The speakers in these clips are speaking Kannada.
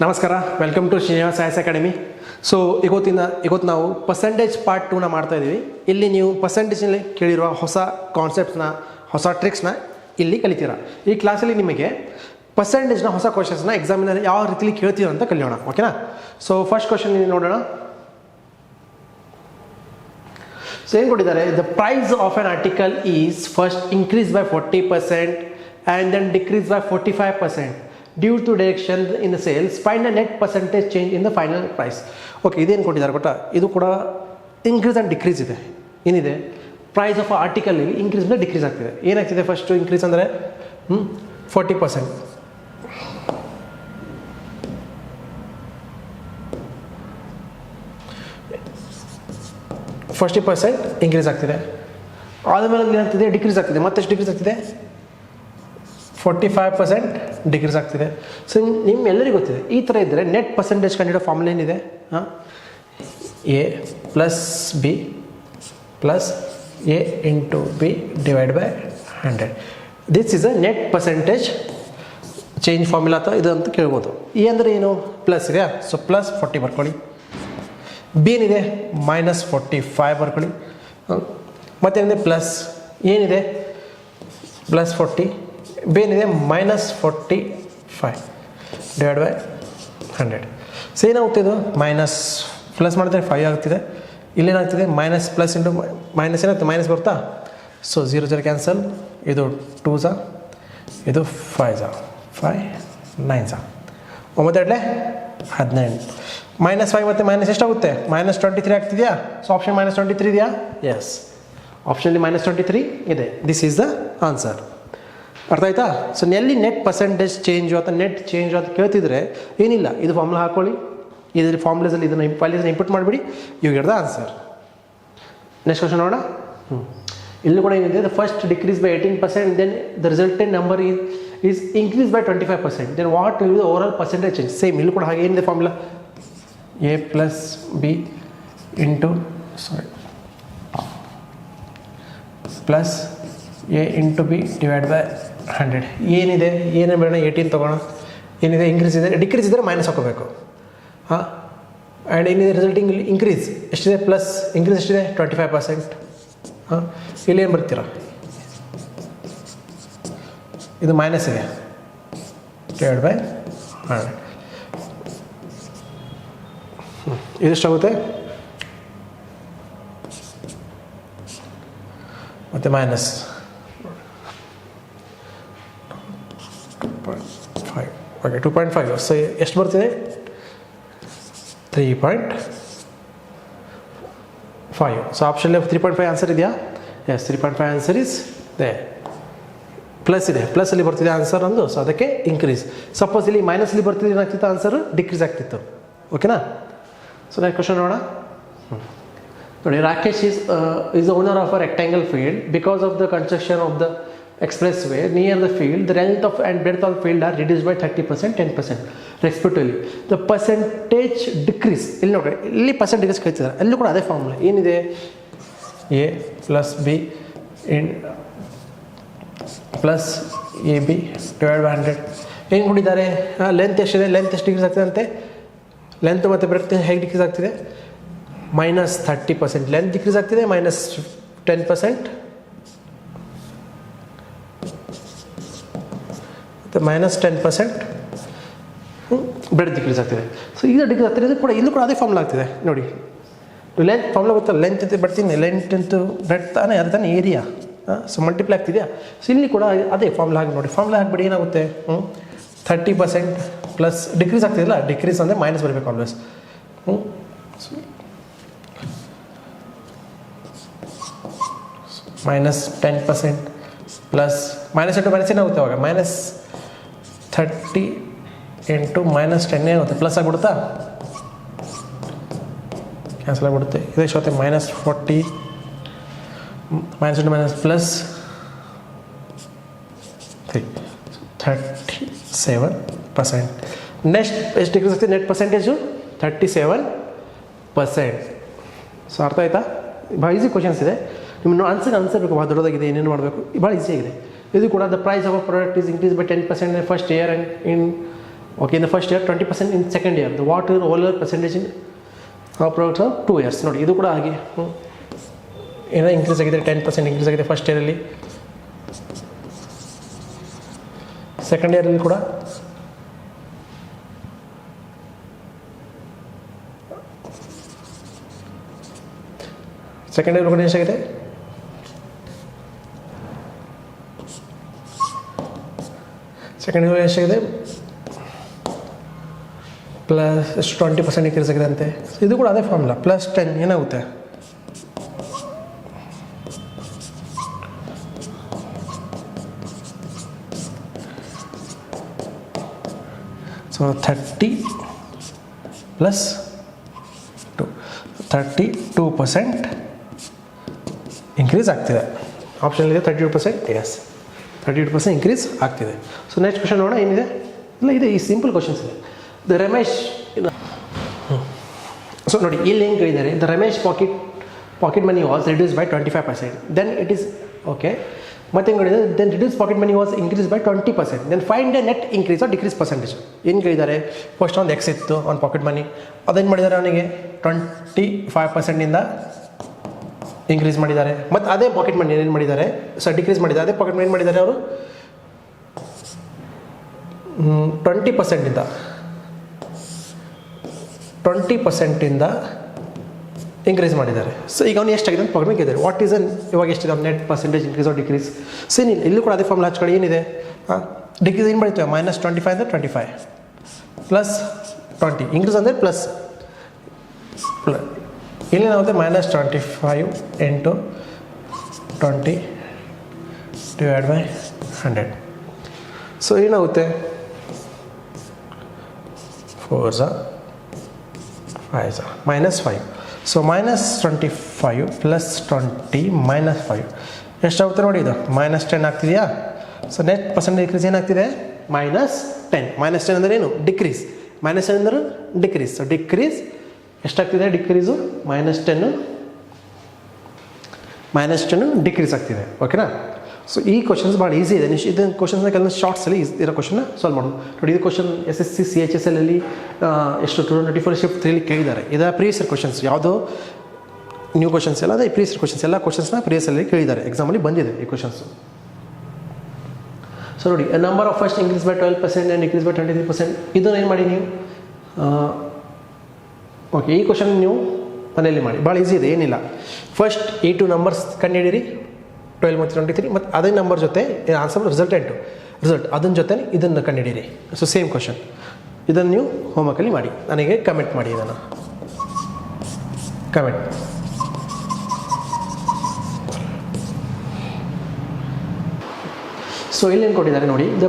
ನಮಸ್ಕಾರ, welcome to Srinivas IAS academy. So ಇವತ್ತು ನಾವು ಪರ್ಸೆಂಟೇಜ್ ಪಾರ್ಟ್ 2ನ ಮಾಡ್ತಾ ಇದ್ದೀವಿ. ಇಲ್ಲಿ ನೀವು ಪರ್ಸೆಂಟೇಜ್ನಲ್ಲಿ ಕೇಳಿರುವ ಹೊಸ ಕಾನ್ಸೆಪ್ಟ್ಸ್ನ, ಹೊಸ ಟ್ರಿಕ್ಸ್ನ ಇಲ್ಲಿ ಕಲಿತೀರಾ. ಈ ಕ್ಲಾಸಲ್ಲಿ ನಿಮಗೆ ಪರ್ಸೆಂಟೇಜ್ನ ಹೊಸ ಕ್ವಶನ್ಸ್ನ ಎಕ್ಸಾಮಿನಲ್ಲಿ ಯಾವ ರೀತಿಲಿ ಕೇಳ್ತೀರ ಅಂತ ಕಲಿಯೋಣ, ಓಕೆನಾ? ಸೊ ಫಸ್ಟ್ ಕ್ವಶನ್ ನೋಡೋಣ. ಸೊ ಏನು ಕೊಟ್ಟಿದ್ದಾರೆ? The price of an article is first increase by 40% and then decrease by 45% due to direction in the sales. Find the net percentage change in the final price. Okay, ಇದೇನು ಕೊಟ್ಟಿದ್ದಾರೆ ಗೊತ್ತಾ? ಇದು ಕೂಡ ಇನ್ಕ್ರೀಸ್ ಆ್ಯಂಡ್ ಡಿಕ್ರೀಸ್ ಇದೆ. ಏನಿದೆ? ಪ್ರೈಸ್ ಆಫ್ ಆರ್ಟಿಕಲ್ ಇನ್ಕ್ರೀಸ್ ಅಂದರೆ ಡಿಕ್ರೀಸ್ ಆಗ್ತಿದೆ. ಏನಾಗ್ತಿದೆ? ಫಸ್ಟು ಇನ್ಕ್ರೀಸ್ ಅಂದರೆ 40%. ಇನ್ಕ್ರೀಸ್ ಆಗ್ತಿದೆ. ಆದಮೇಲೆ ಏನಾಗ್ತಿದೆ? ಡಿಕ್ರೀಸ್ ಆಗ್ತಿದೆ. ಮತ್ತೆಷ್ಟು ಡಿಕ್ರೀಸ್ ಆಗ್ತಿದೆ? 45% ಡಿಕ್ರೀಸ್ ಆಗ್ತಿದೆ. ಸೊ ನಿಮ್ಮೆಲ್ಲರಿಗೂ ಗೊತ್ತಿದೆ, ಈ ಥರ ಇದ್ದರೆ ನೆಟ್ ಪರ್ಸೆಂಟೇಜ್ ಕಂಡಿಡೋ ಫಾರ್ಮುಲಾ ಏನಿದೆ? A plus B plus A into B divide by 100. This is a net percentage change formula ಅಥವಾ ಇದು ಅಂತ ಕೇಳ್ಬೋದು. ಎ ಅಂದರೆ ಏನು? ಪ್ಲಸ್ ಇದೆಯಾ? ಸೊ ಪ್ಲಸ್ 40 ಬರ್ಕೊಳ್ಳಿ. ಬಿ ಏನಿದೆ? ಮೈನಸ್ 45 ಬರ್ಕೊಳ್ಳಿ. ಮತ್ತೇನಿದೆ? ಪ್ಲಸ್ ಏನಿದೆ? ಪ್ಲಸ್ 40. ಬಿ ಏನಿದೆ? Minus 45 divide by 100. ಸೊ ಏನಾಗುತ್ತೆ? ಇದು ಮೈನಸ್ ಪ್ಲಸ್ ಮಾಡಿದ್ರೆ 5 ಆಗ್ತಿದೆ. ಇಲ್ಲೇನಾಗ್ತಿದೆ? ಮೈನಸ್ ಪ್ಲಸ್ ಇಂಟು ಮೈನಸ್ ಏನಾಗ್ತದೆ? ಮೈನಸ್ ಬರ್ತಾ? So 0 0 cancel. ಇದು 2 ಝಾ, ಇದು 5 ಝಾ, 5 9 ಝಾ, 9 18. ಮೈನಸ್ 5 ಮತ್ತು ಮೈನಸ್ ಎಷ್ಟಾಗುತ್ತೆ? ಮೈನಸ್ 23 ಆಗ್ತಿದೆಯಾ? ಸೊ ಆಪ್ಷನ್ ಮೈನಸ್ 23 ಇದೆಯಾ? ಎಸ್, ಆಪ್ಷನಲ್ಲಿ ಮೈನಸ್ 23 ಇದೆ. This is the answer. ಅರ್ಥ ಆಯ್ತಾ? ಸೊ ಎಲ್ಲಿ ನೆಟ್ ಪರ್ಸೆಂಟೇಜ್ ಚೇಂಜು ಅಥವಾ ನೆಟ್ ಚೇಂಜು ಅಂತ ಕೇಳ್ತಿದ್ರೆ ಏನಿಲ್ಲ, ಇದು ಫಾರ್ಮುಲಾ ಹಾಕೊಳ್ಳಿ. ಇದರಲ್ಲಿ ಫಾರ್ಮುಲಾಸಲ್ಲಿ ಇದನ್ನು ವ್ಯಾಲ್ಯೂಸ್ನ ಇಂಪುಟ್ ಮಾಡಿಬಿಡಿ. You get the answer. Next question ನೋಡೋಣ. ಇಲ್ಲಿ ಕೂಡ ಏನಿದೆ? The first decrease by 18%, then the resultant number is increase by 25%. Then what will be the overall percentage change? Same ಇಲ್ಲಿ ಕೂಡ ಹಾಗೆ ಏನಿದೆ formula? A plus B into plus A into B divide by 100. ಏನಿದೆ? ಏನೇ ಬೇಡ, 18 ತೊಗೋಣ. ಏನಿದೆ? ಇನ್ಕ್ರೀಸ್ ಇದೆ. ಡಿಕ್ರೀಸ್ ಇದ್ದರೆ ಮೈನಸ್ ಹಾಕೋಬೇಕು. ಹಾಂ, ಆ್ಯಂಡ್ ಏನಿದೆ? ರಿಸಲ್ಟಿಂಗ್ ಇಲ್ಲಿ ಇನ್ಕ್ರೀಸ್ ಎಷ್ಟಿದೆ? ಪ್ಲಸ್ ಇನ್ಕ್ರೀಸ್ ಎಷ್ಟಿದೆ? 25%. ಹಾಂ, ಇಲ್ಲಿ ಏನು ಬರ್ತೀರಾ? ಇದು ಮೈನಸ್ ಇದೆ ಡಿವೈಡ್ ಬೈ 100. ಇದೆಷ್ಟಾಗುತ್ತೆ? ಮತ್ತು ಮೈನಸ್ 2.5. ಓಕೆ, 2.5. ಸೊ ಎಷ್ಟು ಬರ್ತಿದೆ? 3.5. ಸೊ ಆಪ್ಷನ್ಲಿ 3.5 ಆನ್ಸರ್ ಇದೆಯಾ? Yes, 3.5 answer is there. Plus ಇದೆ, ಪ್ಲಸ್ಸಲ್ಲಿ ಬರ್ತಿದೆ ಆನ್ಸರ್ ಒಂದು. ಸೊ ಅದಕ್ಕೆ ಇನ್ಕ್ರೀಸ್. ಸಪೋಸ್ ಇಲ್ಲಿ ಮೈನಸ್ಲಿ ಬರ್ತಿದ್ರೆ ಏನಾಗ್ತಿತ್ತು? ಆನ್ಸರು ಡಿಕ್ರೀಸ್ ಆಗ್ತಿತ್ತು. ಓಕೆನಾ? ಸೊ ನೆಕ್ಸ್ಟ್ ಕ್ವಶನ್ ನೋಡೋಣ. ನೋಡಿ, Rakesh is the owner of a rectangle field. Because of the construction of the expressway near the field, the length of and breadth of the field are reduced by 30%, 10% respectively. The percentage decrease, ಇಲ್ಲಿ ನೋಡಿ, ಇಲ್ಲಿ ಪರ್ಸೆಂಟ್ ಡಿಕ್ರೀಸ್ ಕಳಿತಿದ್ದಾರೆ. ಅಲ್ಲೂ ಕೂಡ ಅದೇ ಫಾರ್ಮುಲಾ ಏನಿದೆ? A plus B in plus A B divide by 100. ಏನು ಕೊಟ್ಟಿದ್ದಾರೆ? ಲೆಂತ್ ಎಷ್ಟಿದೆ? ಲೆಂತ್ ಎಷ್ಟು ಡಿಕ್ರೀಸ್ ಆಗ್ತದೆ ಅಂತೆ? ಲೆಂತ್ ಮತ್ತು ಬ್ರೆಡ್ತ್ ಹೇಗೆ ಡಿಕ್ರೀಸ್ ಆಗ್ತಿದೆ? ಮೈನಸ್ 30%. ಲೆಂತ್ ಡಿಕ್ರೀಸ್ ಆಗ್ತಿದೆ. ಮೈನಸ್ 10% ಮತ್ತು ಮೈನಸ್ 10% ಬ್ರೆಡ್ ಡಿಕ್ರೀಸ್ ಆಗ್ತಿದೆ. ಸೊ ಈಗ ಡಿಕ್ರೀಸ್ ಆಗ್ತಿದೆ. ಇದು ಕೂಡ ಇಲ್ಲೂ ಕೂಡ ಅದೇ ಫಾರ್ಮುಲಾ ಆಗ್ತಿದೆ. ನೋಡಿ, ಲೆಂತ್ ಫಾರ್ಮುಲಾ ಗೊತ್ತಲ್ಲ? ಲೆಂತ್ ಅಂತ ಬರ್ತೀನಿ, ಲೆಂತ್ ಇಂಟು ಬ್ರೆಡ್ ತಾನೇ, ಅದು ತಾನೇ ಏರಿಯಾ. ಸೊ ಮಲ್ಟಿಪ್ಲೈ ಆಗ್ತಿದೆಯಾ? ಸೊ ಇಲ್ಲಿ ಕೂಡ ಅದೇ ಫಾರ್ಮುಲಾ ಹಾಕಿ ನೋಡಿ. ಫಾರ್ಮುಲಾ ಹಾಕಿಬಿಡಿ. ಏನಾಗುತ್ತೆ? 30% ಪ್ಲಸ್ ಡಿಕ್ರೀಸ್ ಆಗ್ತಿದೆಯಲ್ಲ, ಡಿಕ್ರೀಸ್ ಅಂದರೆ ಮೈನಸ್ ಬರಬೇಕು always. Minus 10% plus minus into minus ಏನಾಗುತ್ತೆ ಅವಾಗ? ಮೈನಸ್ 30 ಇಂಟು ಮೈನಸ್ 10 ಏನಾಗುತ್ತೆ? ಪ್ಲಸ್ ಆಗಿಬಿಡುತ್ತಾ? ಕ್ಯಾನ್ಸಲ್ ಆಗಿಬಿಡುತ್ತೆ. ಇದು ಎಷ್ಟಾಗುತ್ತೆ? Minus 40 minus into minus plus 37%. Next ಎಷ್ಟು ಡಿಕ್ರೀಸ್ ಆಗ್ತದೆ? Net percentage 37%. ಸೊ ಅರ್ಥ ಆಯ್ತಾ? ಭಾಳ ಈಸಿ ಕ್ವಶನ್ಸ್ ಇದೆ. ನಿಮ್ಮನ್ನು ಆನ್ಸರ್ ಬೇಕು. ಭಾಳ ದೊಡ್ಡದಾಗಿದೆ, ಏನೇನು ಮಾಡಬೇಕು, ಭಾಳ ಈಸಿಯಾಗಿದೆ. ಇದು ಕೂಡ the price of a product is increase by 10% in first year and in okay in the first year 20% in second year the what is over percentage in approx 2 years ನೋಡಿ ಇದು ಕೂಡ ಹಾಗೆ ಏನೋ ಇನ್ಕ್ರೀಸ್ ಆಗಿದೆ 10% ಇನ್ಕ್ರೀಸ್ ಆಗಿದೆ ಫಸ್ಟ್ ಇಯರಲ್ಲಿ ಸೆಕೆಂಡ್ ಇಯರಲ್ಲಿ ಕೂಡ ಸೆಕೆಂಡ್ ಇಯರ್ ಕೂಡ ಎಷ್ಟಾಗಿದೆ ಸೆಕೆಂಡ್ ಇಯರ್ ಎಷ್ಟಾಗಿದೆ ಪ್ಲಸ್ 20% ಇನ್ಕ್ರೀಸ್ ಆಗಿದೆ ಅಂತೆ ಇದು ಕೂಡ ಅದೇ ಫಾರ್ಮುಲಾ ಪ್ಲಸ್ 10 ಏನಾಗುತ್ತೆ ಸೊ 30 ಪ್ಲಸ್ 32% ಇನ್ಕ್ರೀಸ್ ಆಗ್ತಿದೆ ಆಪ್ಷನಲ್ಲಿದೆ 32% ಎಸ್ 32% ಇನ್ಕ್ರೀಸ್ ಆಗ್ತಿದೆ ಸೊ ನೆಕ್ಸ್ಟ್ ಕ್ವಶನ್ ನೋಡೋಣ ಏನಿದೆ ಇಲ್ಲ ಇದೆ ಈ ಸಿಂಪಲ್ ಕ್ವಶನ್ಸ್ ಇದೆ ದ ರಮೇಶ್ ಸೊ ನೋಡಿ ಇಲ್ಲಿ ಏನು ಕೇಳಿದ್ದಾರೆ the Ramesh pocket money was reduce by 25% then it is okay ಮತ್ತೆ ಏನು ಹೇಳಿದರೆ then reduce pocket money was increase by 20% then find a net increase or decrease percentage ಏನು ಕೇಳಿದ್ದಾರೆ ಫಸ್ಟ್ ಒಂದು ಎಕ್ಸ್ ಇತ್ತು ಅವ್ನ ಪಾಕೆಟ್ ಮನಿ ಅದೇನು ಮಾಡಿದ್ದಾರೆ ಅವನಿಗೆ 25%ಇಂದ ಇನ್ಕ್ರೀಸ್ ಮಾಡಿದ್ದಾರೆ ಮತ್ತು ಅದೇ ಪಾಕೆಟ್ ಮನಿ ಏನು ಮಾಡಿದ್ದಾರೆ ಡಿಕ್ರೀಸ್ ಮಾಡಿದ್ದಾರೆ ಅದೇ ಪಾಕೆಟ್ ಮನಿ ಏನು ಮಾಡಿದ್ದಾರೆ ಅವರು 20%ಇಂದ ಇನ್ಕ್ರೀಸ್ ಮಾಡಿದ್ದಾರೆ ಸೊ ಈಗ ಅವ್ನು ಎಷ್ಟಾಗಿದೆ ಅಂತ ಪಾಕೆಟ್ ಮನಿ ಕೇಳಿದ್ದಾರೆ ವಾಟ್ ಈಸ್ ಅನ್ ಇವಾಗ ಎಷ್ಟಿದೆ ಅವ್ನು net percentage increase or decrease ಏನಿಲ್ಲ ಇಲ್ಲೂ ಕೂಡ ಅದೇ ಫಾರ್ಮುಲಾ ಹಚ್ಕೊಳ್ಳಿ ಏನಿದೆ ಡಿಕ್ರೀಸ್ ಏನು ಮಾಡ್ತೇವೆ -25 ಅಂದರೆ 25 ಪ್ಲಸ್ 20 ಇನ್ಕ್ರೀಸ್ ಅಂದರೆ ಪ್ಲಸ್ ಇಲ್ಲೇನಾಗುತ್ತೆ -25 ಇಂಟು 20 ಡಿವೈಡ್ ಬೈ 100 ಸೊ ಏನಾಗುತ್ತೆ 4 5 -5 ಸೊ -25 ಪ್ಲಸ್ 20 -5 ಎಷ್ಟಾಗುತ್ತೆ ನೋಡಿ ಇದು -10 ಆಗ್ತಿದೆಯಾ ಸೊ ನೆಟ್ ಪರ್ಸೆಂಟೇಜ್ ಡಿಕ್ರೀಸ್ ಏನಾಗ್ತಿದೆ -10 -10 ಅಂದರೆ ಏನು ಡಿಕ್ರೀಸ್ -10 ಅಂದರೆ decrease so decrease ಎಷ್ಟಾಗ್ತಿದೆ decrease -10 decrease ಆಗ್ತಿದೆ ಓಕೆನಾ ಸೊ ಈ ಕ್ವಶನ್ಸ್ ಭಾಳ ಈಸಿ ಇದೆ ಇದನ್ನು ಕ್ವಶನ್ಸ್ನ ಕೆಲವೊಂದು ಶಾರ್ಟ್ಸಲ್ಲಿ ಇರೋ ಕ್ವಶನ್ನ ಸಾಲ್ವ್ ಮಾಡೋದು ನೋಡಿ ಇದು ಕ್ವಶನ್ SSC CHSL ಅಲ್ಲಿ ಎಷ್ಟು 2024 ಶಿಫ್ಟ್ 3 ಕೇಳಿದ್ದಾರೆ ಇದರ ಪ್ರೀವಿಯಸ್ ಇಯರ್ ಕ್ವಶನ್ಸ್ ಯಾವುದೋ ನ್ಯೂ ಕ್ವಶನ್ಸ್ ಎಲ್ಲ ಅದೇ ಪ್ರೀವಿಯಸ್ ಇಯರ್ ಕ್ವಶನ್ಸ್ ಎಲ್ಲ ಕ್ವಶನ್ಸ್ನ ಪ್ರೀವಿಯಸ್ ಅಲ್ಲಿ ಕೇಳಿದ್ದಾರೆ ಎಕ್ಸಾಮಲ್ಲಿ ಬಂದಿದೆ ಈ ಕ್ವಶನ್ಸು ಸೊ ನೋಡಿ number of first increase by 12% and decrease by 23% ಇದನ್ನು ಏನು ಮಾಡಿ ನೀವು ಓಕೆ ಈ ಕ್ವಶನ್ ನೀವು ಮನೆಯಲ್ಲಿ ಮಾಡಿ ಭಾಳ ಈಸಿ ಇದೆ ಏನಿಲ್ಲ ಫಸ್ಟ್ ಈ 2 ನಂಬರ್ಸ್ ಕಂಡುಹಿಡಿಯಿರಿ 12 ಮತ್ತು 23 ಮತ್ತು ಅದೇ ನಂಬರ್ ಜೊತೆ ಆನ್ಸರ್ ರಿಸಲ್ಟ್ ಅದನ್ನ ಜೊತೆ ಇದನ್ನು ಕಂಡುಹಿಡಿಯಿರಿ ಸೊ ಸೇಮ್ ಕ್ವಶನ್ ಇದನ್ನು ನೀವು ಹೋಮ್ವರ್ಕಲ್ಲಿ ಮಾಡಿ ನನಗೆ ಕಮೆಂಟ್ ಮಾಡಿ ಇದನ್ನು ಕಮೆಂಟ್ ಸೊ ಇಲ್ಲೇನು ಕೊಟ್ಟಿದ್ದಾರೆ ನೋಡಿ the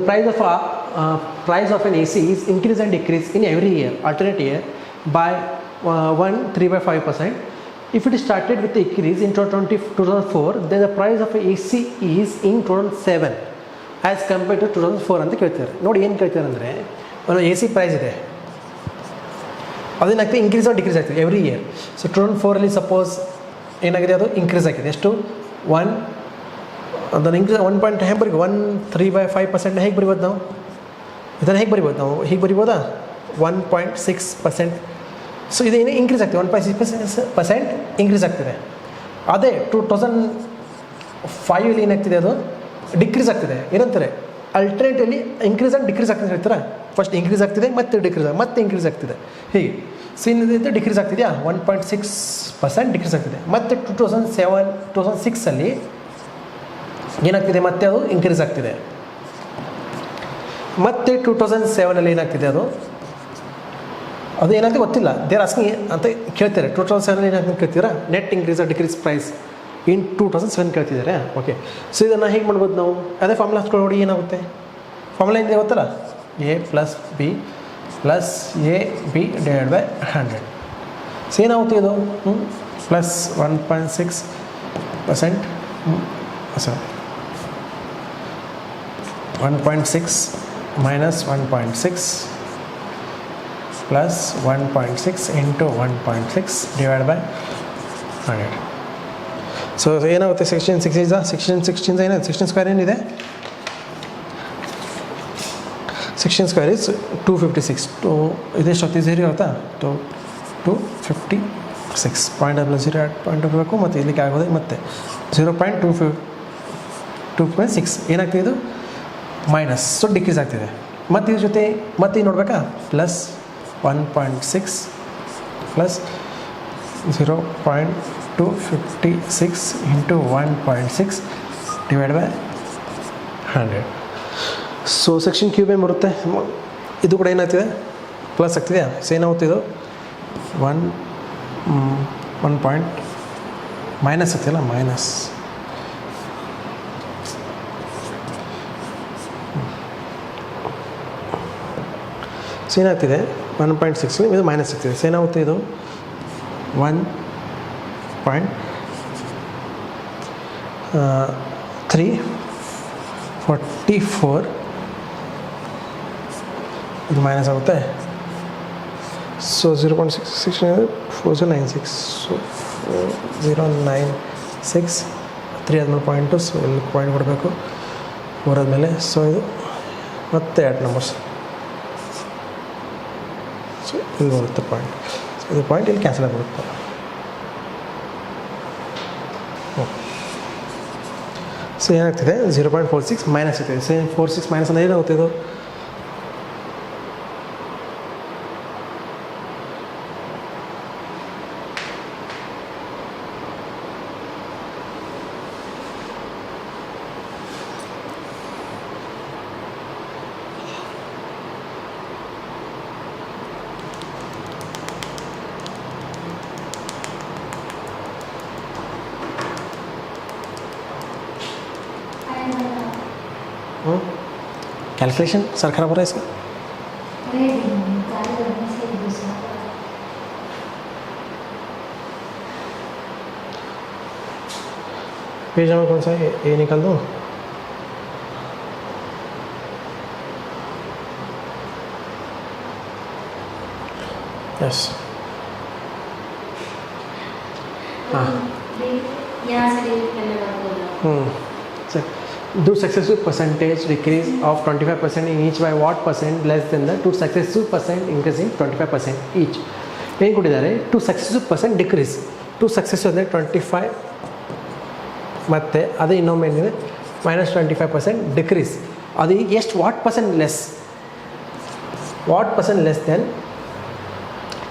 price of an AC is increase and decrease in every year alternate year by 3/5%. If it started with the increase in 2004, then the price of AC is in 2007 as compared to 2004 ಅಂತ ಕೇಳ್ತಾರೆ ನೋಡಿ ಏನು ಕೇಳ್ತಾರೆ ಅಂದರೆ ಒಂದು AC ಪ್ರೈಸ್ ಇದೆ ಅದೇನಾಗ್ತದೆ ಇನ್ಕ್ರೀಸ್ ಆರ್ ಡಿಕ್ರೀಸ್ ಆಗ್ತದೆ ಎವ್ರಿ ಇಯರ್ ಸೊ 2004ಅಲ್ಲಿ ಸಪೋಸ್ ಏನಾಗಿದೆ ಅದು ಇನ್ಕ್ರೀಸ್ ಆಗಿದೆ ಎಷ್ಟು ಅದನ್ನು ಇನ್ಕ್ರೀಸ್ 1 ಹೇಗೆ ಬರೀಬೋದು 3/5% ಹೇಗೆ ಬರಿಬೋದು ನಾವು ಇದನ್ನು ಹೇಗೆ ಬರಿಬೋದು ನಾವು ಹೀಗೆ ಬರಿಬೋದಾ 1.6%. ಸೊ ಇದೇನು ಇನ್ಕ್ರೀಸ್ ಆಗ್ತದೆ 1.6% ಇನ್ಕ್ರೀಸ್ ಆಗ್ತಿದೆ. ಅದೇ 2005 ಏನಾಗ್ತಿದೆ ಅದು ಡಿಕ್ರೀಸ್ ಆಗ್ತಿದೆ. ಏನಂತಾರೆ ಅಲ್ಟರ್ನೇಟಲ್ಲಿ ಇನ್ಕ್ರೀಸ್ ಆ್ಯಂಡ್ ಡಿಕ್ರೀಸ್ ಆಗ್ತದೆ ಹೇಳ್ತಾರೆ. ಫಸ್ಟ್ ಇನ್ಕ್ರೀಸ್ ಆಗ್ತಿದೆ ಮತ್ತೆ ಡಿಕ್ರೀಸ್ ಮತ್ತೆ ಇನ್ಕ್ರೀಸ್ ಆಗ್ತಿದೆ ಹೀಗೆ. ಸೊ ಇನ್ನಿದೆ ಡಿಕ್ರೀಸ್ ಆಗ್ತಿದೆಯಾ 1.6% ಡಿಕ್ರೀಸ್ ಆಗ್ತಿದೆ. ಮತ್ತು 2006ಅಲ್ಲಿ ಏನಾಗ್ತಿದೆ ಮತ್ತೆ ಅದು ಇನ್ಕ್ರೀಸ್ ಆಗ್ತಿದೆ. ಮತ್ತು 2007ಅಲ್ಲಿ ಏನಾಗ್ತಿದೆ ಅದು ಏನಾಗ್ತದೆ ಗೊತ್ತಿಲ್ಲ. ದೇರ್ ಆಸ್ಕಿಂಗ್ ಅಂತ ಕೇಳ್ತಾರೆ 2007ಅಲ್ಲಿ ಏನಾಗ್ತದೆ ಕೇಳ್ತೀರಾ net increase or decrease price in 2007 ಕೇಳ್ತಿದ್ದಾರೆ. ಓಕೆ ಸೊ ಇದನ್ನು ಹೇಗೆ ಮಾಡ್ಬೋದು ನಾವು ಅದೇ ಫಾರ್ಮುಲಾ ಹಚ್ಕೊಂಡು ನೋಡಿ ಏನಾಗುತ್ತೆ. ಫಾರ್ಮುಲಾ ಏನಿದೆ ಗೊತ್ತಲ್ಲ A+B + AB / 100. ಸೊ ಏನಾಗುತ್ತೆ ಇದು plus 1.6% 1.6 minus 1.6 plus 1.6 into 1.6 divided by 100. So ಏನಾಗುತ್ತೆ 16 16 ಏನಿದೆ 16 ಸ್ಕ್ವೇರ್ ಏನಿದೆ 16 ಸ್ಕ್ವೇರ್ ಇಸ್ 256. ಇದೆಷ್ಟು 0 ಆಗುತ್ತಾ? 256 ಪಾಯಿಂಟ್ ಪ್ಲಸ್ 0 ಪಾಯಿಂಟ್ ಹೋಗಬೇಕು ಮತ್ತು ಇಲ್ಲಿಗೆ ಆಗೋದು ಮತ್ತೆ 0.2.6 ಏನಾಗ್ತಿದೆ ಇದು ಮೈನಸ್, ಸೊ ಡಿಕ್ರೀಸ್ ಆಗ್ತಿದೆ. ಮತ್ತು ಇದ್ರ ಜೊತೆ ಮತ್ತೆ ಈಗ ನೋಡ್ಬೇಕಾ plus 1.6 plus 0.256 into 1.6 divide by 100. So section cube ಏನು ಬರುತ್ತೆ? ಇದು ಕೂಡ ಏನಾಗ್ತಿದೆ ಪ್ಲಸ್ ಆಗ್ತಿದೆಯಾ? ಸೊ ಏನಾಗುತ್ತೆ ಇದು 1 ಪಾಯಿಂಟ್ ಮೈನಸ್ ಆಗ್ತಿಲ್ಲ, ಮೈನಸ್. ಸೊ ಏನಾಗ್ತಿದೆ 1.6 ಇದು ಮೈನಸ್ ಆಗ್ತಿದೆ. ಸೊ ಏನಾಗುತ್ತೆ ಇದು 1.344 ಇದು ಮೈನಸ್ ಆಗುತ್ತೆ. ಸೊ 0.66 4096. ಸೊ 4096 3 ಆದಮೇಲೆ ಪಾಯಿಂಟು, ಸೊ ಇಲ್ಲಿ ಪಾಯಿಂಟ್ ಕೊಡಬೇಕು 4 ಆದಮೇಲೆ. ಸೊ ಇದು ಮತ್ತೆ 8 ನಂಬರ್ಸ್, ಸೊ ಇಲ್ಲಿ ಬರುತ್ತೆ ಪಾಯಿಂಟ್. ಸೊ ಇದು ಪಾಯಿಂಟ್ ಇಲ್ಲಿ ಕ್ಯಾನ್ಸಲ್ ಆಗಿಬಿಡುತ್ತೆ. ಸೊ ಏನಾಗ್ತಿದೆ 0.46 ಮೈನಸ್ ಆಗ್ತಿದೆ. ಸೊ 46 ಮೈನಸ್ ಅಂದರೆ ಏನಾಗುತ್ತೆ ಇದು कैलकुलेशन सर खराब हो रहा है इसका? पेज नंबर कौन सा है? ये निकाल दूँ? यस, हाँ sir. Do successive percentage decrease of 25% in each by what percent less than the 2 successive percent increase in 25% each. ಏನು ಕೊಟ್ಟಿದ್ದಾರೆ? 2 successive percent decrease. 2 successive ಅಂದರೆ 25 ಮತ್ತು ಅದೇ ಇನ್ನೊಮ್ಮೆ ಏನಿದೆ -25% ಡಿಕ್ರೀಸ್. ಅದು ಎಷ್ಟು what percent less? What percent less then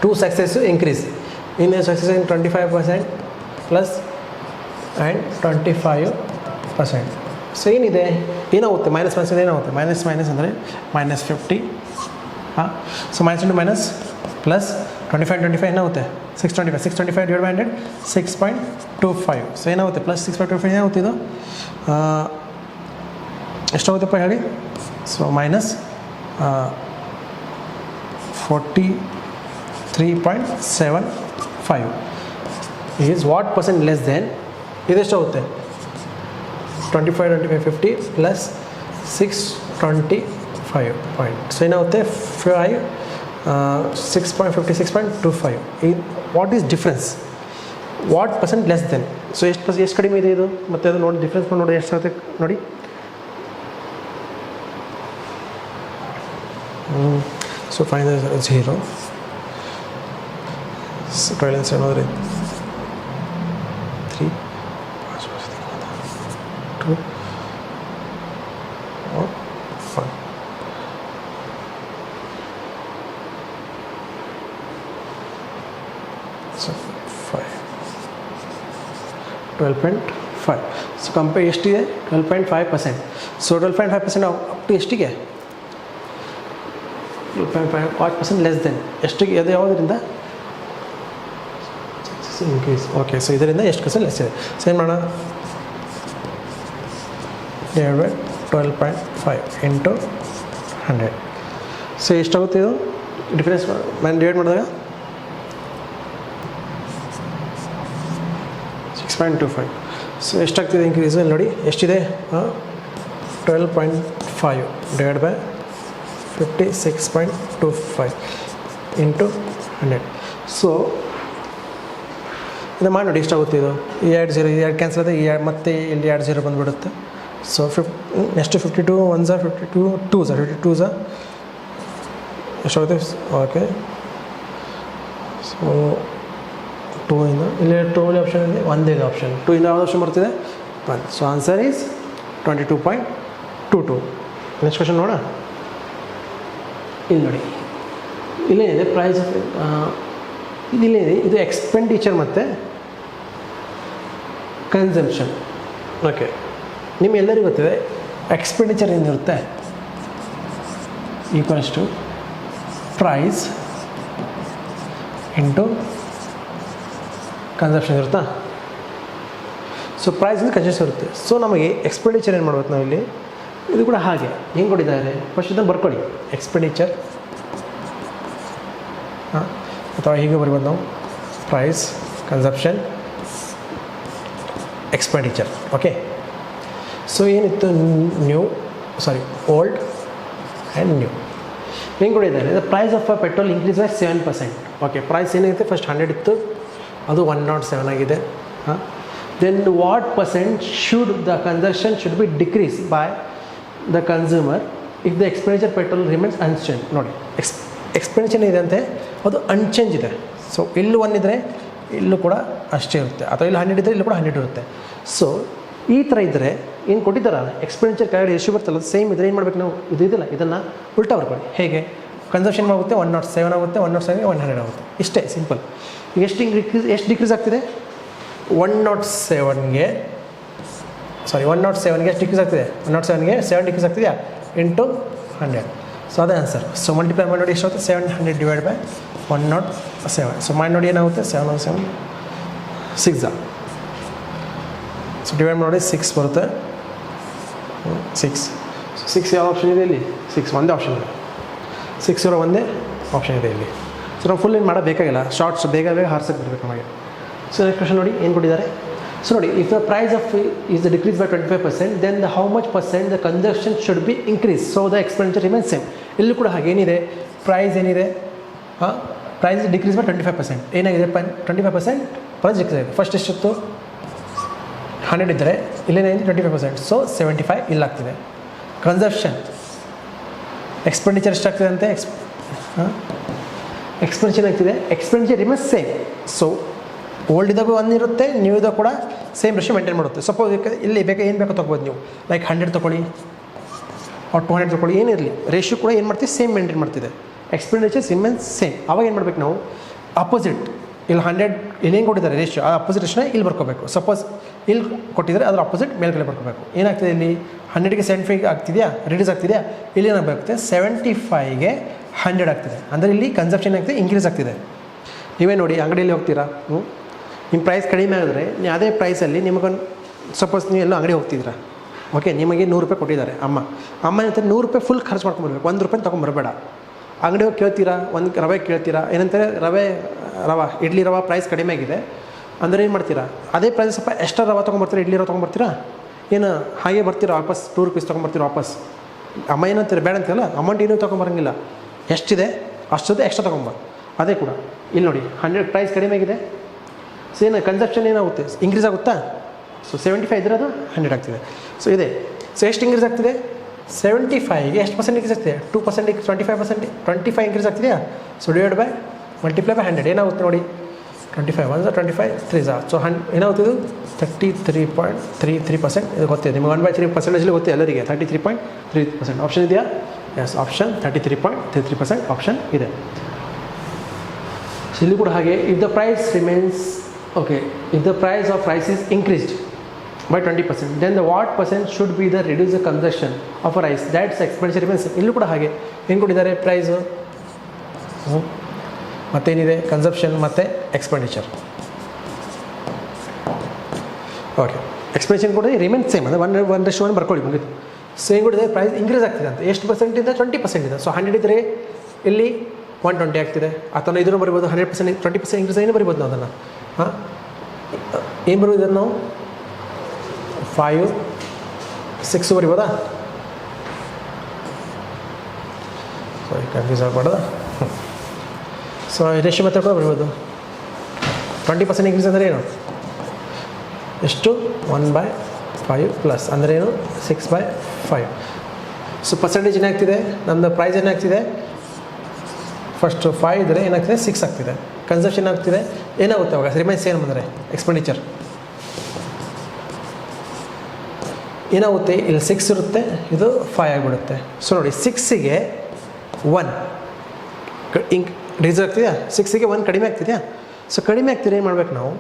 2 successive increase in a successive 25% plus and 25%. So ಏನಿದೆ ಏನಾಗುತ್ತೆ ಮೈನಸ್ ಮೈನಸ್ ಏನಾಗುತ್ತೆ ಮೈನಸ್ ಮೈನಸ್ ಅಂದರೆ -50. ಹಾಂ, so minus into minus plus 25 ಏನಾಗುತ್ತೆ 625 ಡಿವೈಡ್ ಬೈ 100 6.25. ಸೊ ಏನಾಗುತ್ತೆ ಪ್ಲಸ್ 6.25 ಏನಾಗುತ್ತೆ ಇದು ಎಷ್ಟಾಗುತ್ತಪ್ಪ ಹೇಳಿ? So minus 43.75 is what percent less than ಇದೆಷ್ಟಾಗುತ್ತೆ 25 50 ಪ್ಲಸ್ 625 ಪಾಯಿಂಟ್. ಸೊ ಏನಾಗುತ್ತೆ 6.56.25. What is difference? What percent less than? So ಎಷ್ಟು ಕಡಿಮೆ ಇದೆ ಇದು? ಮತ್ತು ಅದು ನೋಡಿ ಡಿಫ್ರೆನ್ಸ್ ನೋಡಿ ಎಷ್ಟಾಗುತ್ತೆ ನೋಡಿ. So fine 0. So 12 7 3 2 or 5. So 5 12.5. So compare ಎಷ್ಟಿದೆ 12.5%. ಸೊ 12.5% ಅಪ್ ಟು ಎಷ್ಟಿಗೆ 12.5% ಲೆಸ್ ದೆನ್ ಎಷ್ಟಿಗೆ? ಅದು ಯಾವುದರಿಂದ ಇನ್ಕ್ರೀಸ್. ಓಕೆ, ಸೊ ಇದರಿಂದ ಎಷ್ಟು ಪರ್ಸೆಂಟ್ ಲೆಸ್ ಇದೆ? ಸೊ ಏನು ಮಾಡೋಣ ಡಿವೈಡ್ ಬೈ 12.5 ಇಂಟು 100. ಸೊ ಎಷ್ಟಾಗುತ್ತೆ ಇದು ಡಿಫ್ರೆನ್ಸ್ ಡಿವೈಡ್ ಮಾಡಿದಾಗ 6.25. ಸೊ ಎಷ್ಟಾಗ್ತಿದೆ ಇನ್ಕ್ರೀಸು ಇಲ್ಲಿ ನೋಡಿ ಎಷ್ಟಿದೆ 12.5 ಡಿವೈಡ್ ಬೈ 56.25 ಇಂಟು 100. ಸೊ ಇದು ಮಾಡಿ ನೋಡಿ ಎಷ್ಟಾಗುತ್ತೆ ಇದು ಈ 2 0 ಕ್ಯಾನ್ಸಲ್ ಆಗುತ್ತೆ, ಈ ಮತ್ತೆ ಇಲ್ಲಿ 2 0 ಬಂದುಬಿಡುತ್ತೆ. ಸೊ ನೆಕ್ಸ್ಟ್ 52 1 52 2 52 ಎಷ್ಟಾಗುತ್ತೆ ಓಕೆ. ಸೊ 2 ಇಂದ ಇಲ್ಲಿ 2 ಆಪ್ಷನ್ ಇದೆ, ಒಂದೇ ಆಪ್ಷನ್ 2 ಇಂದ ಯಾವ್ದು ಆಪ್ಷನ್ ಬರ್ತಿದೆ 1. So answer is 22.22. Next question ನೋಡೋಣ. ಇಲ್ಲಿ ನೋಡಿ ಇಲ್ಲೇನಿದೆ ಪ್ರೈಸ್ ಆಫ್ ಇದಿಲ್ಲೇನಿದೆ, ಇದು ಎಕ್ಸ್ಪೆಂಡಿಚರ್ ಮತ್ತು ಕನ್ಸಂಪ್ಷನ್. ಓಕೆ, ನಿಮ್ಮೆಲ್ಲರಿಗೂ ಗೊತ್ತಿದೆ ಎಕ್ಸ್ಪೆಂಡಿಚರ್ ಏನಿರುತ್ತೆ equals to price into consumption ಇರುತ್ತಾ. ಸೊ ಪ್ರೈಸ್ ಕನ್ಸಂಪ್ಷನ್ ಇರುತ್ತೆ. ಸೊ ನಮಗೆ ಎಕ್ಸ್ಪೆಂಡಿಚರ್ ಏನು ಮಾಡ್ಬೇಕು ನಾವು ಇಲ್ಲಿ, ಇದು ಕೂಡ ಹಾಗೆ ಹೆಂಗೆ ಕೊಟ್ಟಿದ್ದಾರೆ ಫಸ್ಟ್ ಇದನ್ನು ಬರ್ಕೊಳ್ಳಿ, ಎಕ್ಸ್ಪೆಂಡಿಚರ್ ಅಥವಾ ಹೀಗೆ ಬರ್ಬೋದು ನಾವು, price consumption expenditure. Okay, so ಏನಿತ್ತು ಓಲ್ಡ್ ಆ್ಯಂಡ್ ನ್ಯೂ ಹೆಂಗೆ ಕೊಟ್ಟಿದ್ದಾರೆ. The price of petrol increase by 7%. Okay, price ಏನಿರುತ್ತೆ ಫಸ್ಟ್ 100 ಇತ್ತು, ಅದು 107 ಆಗಿದೆ. Then what percent should the consumption should be decrease by the consumer if the expenditure petrol remains unchange. ನೋಡಿ ಎಕ್ಸ್ಪೆಂಡಿಚರ್ ಇದೆ ಅಂತೆ, ಅದು ಅನ್ಚೇಂಜ್ ಇದೆ. ಸೊ ಇಲ್ಲೂ 1 ಇದ್ದರೆ ಇಲ್ಲೂ ಕೂಡ ಅಷ್ಟೇ ಇರುತ್ತೆ, ಅಥವಾ ಇಲ್ಲಿ 100 ಇದ್ದರೆ ಇಲ್ಲೂ ಕೂಡ 100 ಇರುತ್ತೆ. ಸೊ ಈ ಥರ ಇದ್ದರೆ ಏನು ಕೊಟ್ಟಿದ್ದಾರಲ್ಲ ಎಕ್ಸ್ಪೆಂಡಿಚರ್ ಕೆಳಗಡೆ ಎಷ್ಟು ಬರ್ತಲ್ಲ ಸೇಮ್ ಇದ್ದರೆ ಏನು ಮಾಡ್ಬೇಕು ನಾವು, ಇದು ಇದಲ್ಲ ಇದನ್ನು ಉಲ್ಟಾ ಬರ್ಕೊಳ್ಳಿ. ಹೇಗೆ ಕನ್ಸಂಪ್ಷನ್ ಆಗುತ್ತೆ 107 ಆಗುತ್ತೆ, 107ಗೆ 100 ಆಗುತ್ತೆ, ಇಷ್ಟೇ ಸಿಂಪಲ್. ಈಗ ಎಷ್ಟು ಡಿಕ್ರೀಸ್ ಆಗ್ತಿದೆ 107ಗೆ ಎಷ್ಟು ಡಿಕ್ರೀಸ್ ಆಗ್ತಿದೆ 107ಗೆ 7 ಡಿಕ್ರೀಸ್ ಆಗ್ತಿದೆಯಾ ಇಂಟು 100. ಸೊ ಅದೇ ಆನ್ಸರ್. ಸೊ ಮಲ್ಟಿಪ್ಲೈ ಮಾಡಿ ನೋಡಿ ಎಷ್ಟಾಗುತ್ತೆ 700 ಡಿವೈಡ್ ಬೈ 107. ಸೊ ಮಾಡಿ ನೋಡಿ ಏನಾಗುತ್ತೆ 7 6. ಸೊ ಡಿವೈಡ್ ಮಾಡಿ 6 ಬರುತ್ತೆ, 6 ಯಾವ ಆಪ್ಷನ್ ಇದೆ ಇಲ್ಲಿ, 6 ಒಂದೇ ಆಪ್ಷನ್ ಇದೆ, 6 ಇರೋ ಒಂದೇ ಆಪ್ಷನ್ ಇದೆ ಇಲ್ಲಿ. ಸೊ ನಾವು ಫುಲ್ ಏನು ಮಾಡೋಬೇಕಾಗಿಲ್ಲ, ಶಾರ್ಟ್ಸ್ ಬೇಗ ಹಾರ್ಸಕ್ಕೆ ಬರಬೇಕು ನಮಗೆ. ಸೊ ನೆಕ್ಸ್ಟ್ ಕ್ವಶನ್ ನೋಡಿ ಏನು ಕೊಟ್ಟಿದ್ದಾರೆ. ಸೊ ನೋಡಿ, if the price of is decrease by 25%, then the how much percent the consumption should be increase, so the expenditure remains same. ಇಲ್ಲೂ ಕೂಡ ಹಾಗೆ ಏನಿದೆ, ಪ್ರೈಸ್ ಏನಿದೆ ಪ್ರೈಸ್ ಡಿಕ್ರೀಸ್ ಬೈ 25%. ಏನಾಗಿದೆ 25% ಪ್ರೈಸ್ ಡಿಕ್ರೀಸ್ ಆಗಿದೆ. ಫಸ್ಟ್ ಎಷ್ಟಿತ್ತು 100 ಇದ್ದರೆ ಇಲ್ಲೇನಾಗಿದೆ 25%, ಸೊ 75 ಇಲ್ಲಾಗ್ತಿದೆ. ಕನ್ಸಂಪ್ಷನ್ ಎಕ್ಸ್ಪೆಂಡಿಚರ್ ಎಷ್ಟಾಗ್ತಿದೆ ಅಂತೆ, ಎಕ್ಸ್ಪೆಂಡಿಚರ್ ಆಗ್ತಿದೆ, expenditure remains same. So old ಇದ್ದಾಗ 1 ಇರುತ್ತೆ, ನ್ಯೂ ಇದ್ದಾಗ ಕೂಡ ಸೇಮ್ ರೇಷಿಯೋ ಮೇಂಟೈನ್ ಮಾಡುತ್ತೆ. ಸಪೋಸ್ ಇಲ್ಲಿ ಏನು ಬೇಕೋ ತೊಗೋಬೋದು ನೀವು, ಲೈಕ್ 100 ತೊಗೊಳ್ಳಿ ಅವ್ರು 200 ತೊಗೊಳ್ಳಿ, ಏನಿರಲಿ ರೇಷಿಯೋ ಕೂಡ ಏನು ಮಾಡ್ತೀವಿ ಸೇಮ್ ಮೇಂಟೈನ್ ಮಾಡ್ತಿದೆ. Expenditures remains same. ಅವಾಗ ಏನು ಮಾಡ್ಬೇಕು ನಾವು, ಅಪೋಸಿಟ್ ಇಲ್ಲಿ 100 ಇಲ್ಲಿ ಹೆಂಗೆ ಕೊಟ್ಟಿದ್ದಾರೆ ರೇಷಿಯೋ, ಆ ಅಪೋಸಿಟ್ ರೇಷಿಯೋನ ಇಲ್ಲಿ ಬರ್ಕೋಬೇಕು. ಸಪೋಸ್ ಇಲ್ಲಿ ಕೊಟ್ಟಿದ್ದಾರೆ ಅದರ ಅಪೋಸಿಟ್ ಮೇಲ್ಗಡೆ ಬರ್ಕೋಬೇಕು. ಏನಾಗ್ತಿದೆ ಇಲ್ಲಿ 100ಗೆ 75 ಆಗ್ತಿದೆಯಾ, ರಿಡ್ಯೂಸ್ ಆಗ್ತಿದೆಯಾ, ಇಲ್ಲಿ ಏನಾಗಬೇಕಾಗುತ್ತೆ 75ಗೆ 100 ಆಗ್ತಿದೆ. ಅಂದರೆ ಇಲ್ಲಿ ಕನ್ಸಂಪ್ಷನ್ ಆಗ್ತಿದೆ, ಇನ್ಕ್ರೀಸ್ ಆಗ್ತಿದೆ. ನೀವೇ ನೋಡಿ ಅಂಗಡಿಯಲ್ಲಿ ಹೋಗ್ತೀರಾ, ನಿಮ್ಮ ಪ್ರೈಸ್ ಕಡಿಮೆ ಆಗಿದ್ರೆ ನೀವು ಅದೇ ಪ್ರೈಸಲ್ಲಿ ನಿಮಗೊಂದು ಸಪೋಸ್ ನೀವು ಎಲ್ಲೋ ಅಂಗಡಿ ಹೋಗ್ತಿದ್ದೀರಾ, ಓಕೆ, ನಿಮಗೆ 100 ರೂಪಾಯಿ ಕೊಟ್ಟಿದ್ದಾರೆ ಅಮ್ಮ ಏನಂತಾರೆ 100 ರೂಪಾಯಿ ಫುಲ್ ಖರ್ಚು ಮಾಡ್ಕೊಂಬರ್ಬೇಕು, 1 ರೂಪಾಯಿ ತೊಗೊಂಬರಬೇಡ. ಅಂಗಡಿ ಹೋಗಿ ಕೇಳ್ತೀರಾ, ಒಂದು ರವೆ ಕೇಳ್ತೀರಾ, ಏನಂತಾರೆ ರವೆ ಇಡ್ಲಿ ರವೆ ಪ್ರೈಸ್ ಕಡಿಮೆ ಆಗಿದೆ ಅಂದರೆ ಏನು ಮಾಡ್ತೀರಾ, ಅದೇ ಪ್ರೈಸ್ ಸ್ವಲ್ಪ ಎಕ್ಸ್ಟ್ರಾ ರವೆ ತೊಗೊಂಬರ್ತೀರಾ, ಇಡ್ಲಿ ರವೆ ತೊಗೊಂಬರ್ತೀರಾ, ಏನು ಹಾಗೆ ಬರ್ತೀರಾ ವಾಪಸ್ 2 ರೂಪೀಸ್ ತೊಗೊಂಬರ್ತೀರಾ ವಾಪಸ್. ಅಮ್ಮ ಏನಂತೀರ ಬೇಡ ಅಂತೀರಲ್ಲ, ಅಮೌಂಟ್ ಏನೂ ತೊಗೊಂಬರಂಗಿಲ್ಲ, ಎಷ್ಟಿದೆ ಅಷ್ಟೊಂದು ಎಕ್ಸ್ಟ್ರಾ ತೊಗೊಂಬ. ಅದೇ ಕೂಡ ಇಲ್ಲಿ ನೋಡಿ 100 ಪ್ರೈಸ್ ಕಡಿಮೆ ಆಗಿದೆ, ಸೊ ಏನು ಕನ್ಸಂಪ್ಷನ್ ಏನಾಗುತ್ತೆ ಇನ್ಕ್ರೀಸ್ ಆಗುತ್ತಾ. ಸೊ 75 ಇದ್ರೆ ಅದು 100 ಆಗ್ತಿದೆ. ಸೊ ಇದೆ, ಸೊ ಎಷ್ಟು ಇನ್ಕ್ರೀಸ್ ಆಗ್ತಿದೆ 75ಗೆ ಎಷ್ಟು ಪರ್ಸೆಂಟ್ ಇನ್ಕ್ರೀಸ್ ಆಗ್ತಿದೆ 2%, 25 ಇನ್ಕ್ರೀಸ್ ಆಗ್ತಿದೆಯಾ. So divide by multiply by 100 ಏನಾಗುತ್ತೆ ನೋಡಿ 25 1 25 3 ಸೊ ಏನಾಗುತ್ತೆ ಇದು 33.33%. ಇದು ಗೊತ್ತಿದೆ ನಿಮಗೆ 1/3% ಗೊತ್ತಿದೆ ಎಲ್ಲರಿಗೆ 33.33%. ಆಪ್ಷನ್ ಇದೆಯಾ, ಎಸ್ ಆಪ್ಷನ್ 33.33% ಆಪ್ಷನ್ ಇದೆ. ಸೊ ಇಲ್ಲಿ ಕೂಡ ಹಾಗೆ if the price remains okay, if the price of rice is increased by 20%, then the what percent should be the reduce the consumption of a rice, that's expenditure remains. ಇಲ್ಲೂ ಕೂಡ ಹಾಗೆ ಹೆಂಗೆ ಕೊಟ್ಟಿದ್ದಾರೆ ಪ್ರೈಸು ಮತ್ತೇನಿದೆ ಕನ್ಸಂಪ್ಷನ್ ಮತ್ತು ಎಕ್ಸ್ಪೆಂಡಿಚರ್. ಓಕೆ, ಎಕ್ಸ್ಪೆಂಡಿಚರ್ ಕೂಡ ರಿಮೇನ್ಸ್ ಸೇಮ್, ಅಂದರೆ 1:1 ಬರ್ಕೊಳ್ಳಿ ಮುಗಿದು. ಸೇಮ್ ಕೂಡ ಪ್ರೈಸ್ ಇನ್ಕ್ರೀಸ್ ಆಗ್ತಿದೆ ಅಂತ ಎಷ್ಟು ಪರ್ಸೆಂಟಿಂದ 20% ಇದೆ. ಸೊ 100 ಇದ್ದರೆ ಇಲ್ಲಿ 120 ಆಗ್ತಿದೆ, ಅಥವಾ ಇದನ್ನು ಬರಿಬೋದು 100% 20% ಇನ್ಕ್ರೀಸ್ ಏನು ಬರಿಬೋದು ನಾವು ಅದನ್ನು. ಏನು ಬರ್ಬೋದು ಇದನ್ನು ನಾವು 5 6 ಬರಿಬೋದಾ, ಸಾರಿ ಕನ್ಫ್ಯೂಸ್ ಆಗಬಾರ್ದು. ಸೊ ರೇಷಿಯೋ ಮೆಥಡ್ ಕೂಡ ಬರಿಬೋದು. 20% ಇನ್ಕ್ರೀಸ್ ಅಂದರೆ ಏನು, ಎಷ್ಟು 1/5 ಪ್ಲಸ್ ಅಂದರೆ ಏನು 6/5. ಸೊ ಪರ್ಸೆಂಟೇಜ್ ಏನಾಗ್ತಿದೆ, ನಮ್ಮದು ಪ್ರೈಸ್ ಏನಾಗ್ತಿದೆ ಫಸ್ಟು 5 ಇದ್ದರೆ ಏನಾಗ್ತಿದೆ 6 ಆಗ್ತಿದೆ. ಕನ್ಸಪ್ಷನ್ ಆಗ್ತಿದೆ, ಏನಾಗುತ್ತೆ ಅವಾಗ ರಿಮೈನ್ಸ್ ಏನು ಬಂದರೆ ಎಕ್ಸ್ಪೆಂಡಿಚರ್ ಏನಾಗುತ್ತೆ, ಇಲ್ಲಿ 6 ಇರುತ್ತೆ, ಇದು 5 ಆಗಿಬಿಡುತ್ತೆ. ಸೊ ನೋಡಿ 6ಗೆ 1 ರೀಸನ್ ಆಗ್ತಿದೆಯಾ, 6ಗೆ 1 ಕಡಿಮೆ ಆಗ್ತಿದೆಯಾ. ಸೊ ಕಡಿಮೆ ಆಗ್ತಿದೆ ಏನು ಮಾಡ್ಬೇಕು ನಾವು,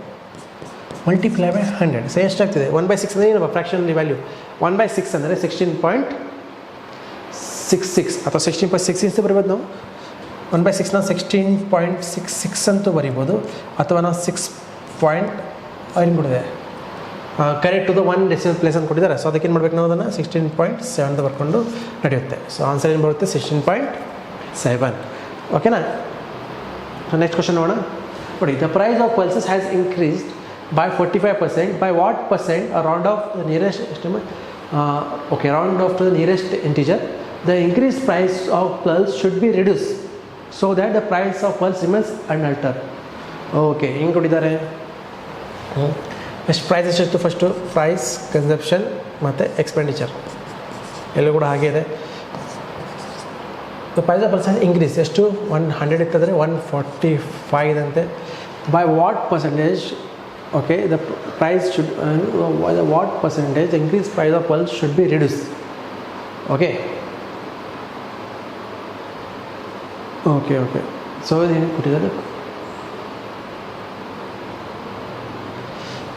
ಮಲ್ಟಿಪ್ಲೈ ಬೈ 100. ಸೊ ಎಷ್ಟಾಗ್ತಿದೆ 1/6 ಅಂದರೆ ಏನು ಫ್ರ್ಯಾಕ್ಷನಲ್ಲಿ ವ್ಯಾಲ್ಯೂ 1/6 ಅಂದರೆ 16.66 ಅಥವಾ 16.6 ಅಂತ ಬರಿಬೋದು ನಾವು. 1/6ನ 16.66 ಅಂತೂ ಬರಿಬೋದು, ಅಥವಾ ನಾವು 6 ಪಾಯಿಂಟ್ ಏನು ಕೊಡಿದೆ correct to the 1 decimal place ಅಂತ ಕೊಟ್ಟಿದ್ದಾರೆ. ಸೊ ಅದಕ್ಕೆ ಏನು ಮಾಡ್ಬೇಕು ನಾವು, ಅದನ್ನು 16.7 ಅಂತ ಬರ್ಕೊಂಡು ನಡೆಯುತ್ತೆ. ಸೊ ಆನ್ಸರ್ ಏನು ಬರುತ್ತೆ 16.7. ಓಕೆನಾ. ನೆಕ್ಸ್ಟ್ ಕ್ವಶನ್ ನೋಡೋಣ. ನೋಡಿ, the price of pulses has increased by 45%. By what percent? A round off the nearest estimate. Round off to the nearest integer. The increased price of pulse should be reduced so that the price of pulse remains unaltered. Okay, ಹಿಂಗೆ ಕೊಟ್ಟಿದ್ದಾರೆ. ಎಷ್ಟು ಪ್ರೈಸ್ ಎಷ್ಟಿತ್ತು, ಫಸ್ಟು ಪ್ರೈಸ್, ಕನ್ಸಪ್ಷನ್ ಮತ್ತು ಎಕ್ಸ್ಪೆಂಡಿಚರ್ ಎಲ್ಲ ಕೂಡ ಹಾಗೆ ಇದೆ. The price of pulse has increase ಎಷ್ಟು 100 ಇತ್ತಂದರೆ 145 ಇದಂತೆ. By what percentage, okay, the price should what percentage the increased price of pulse should be reduced. Okay, so ಏನು ಕೊಟ್ಟಿದ್ದಾರೆ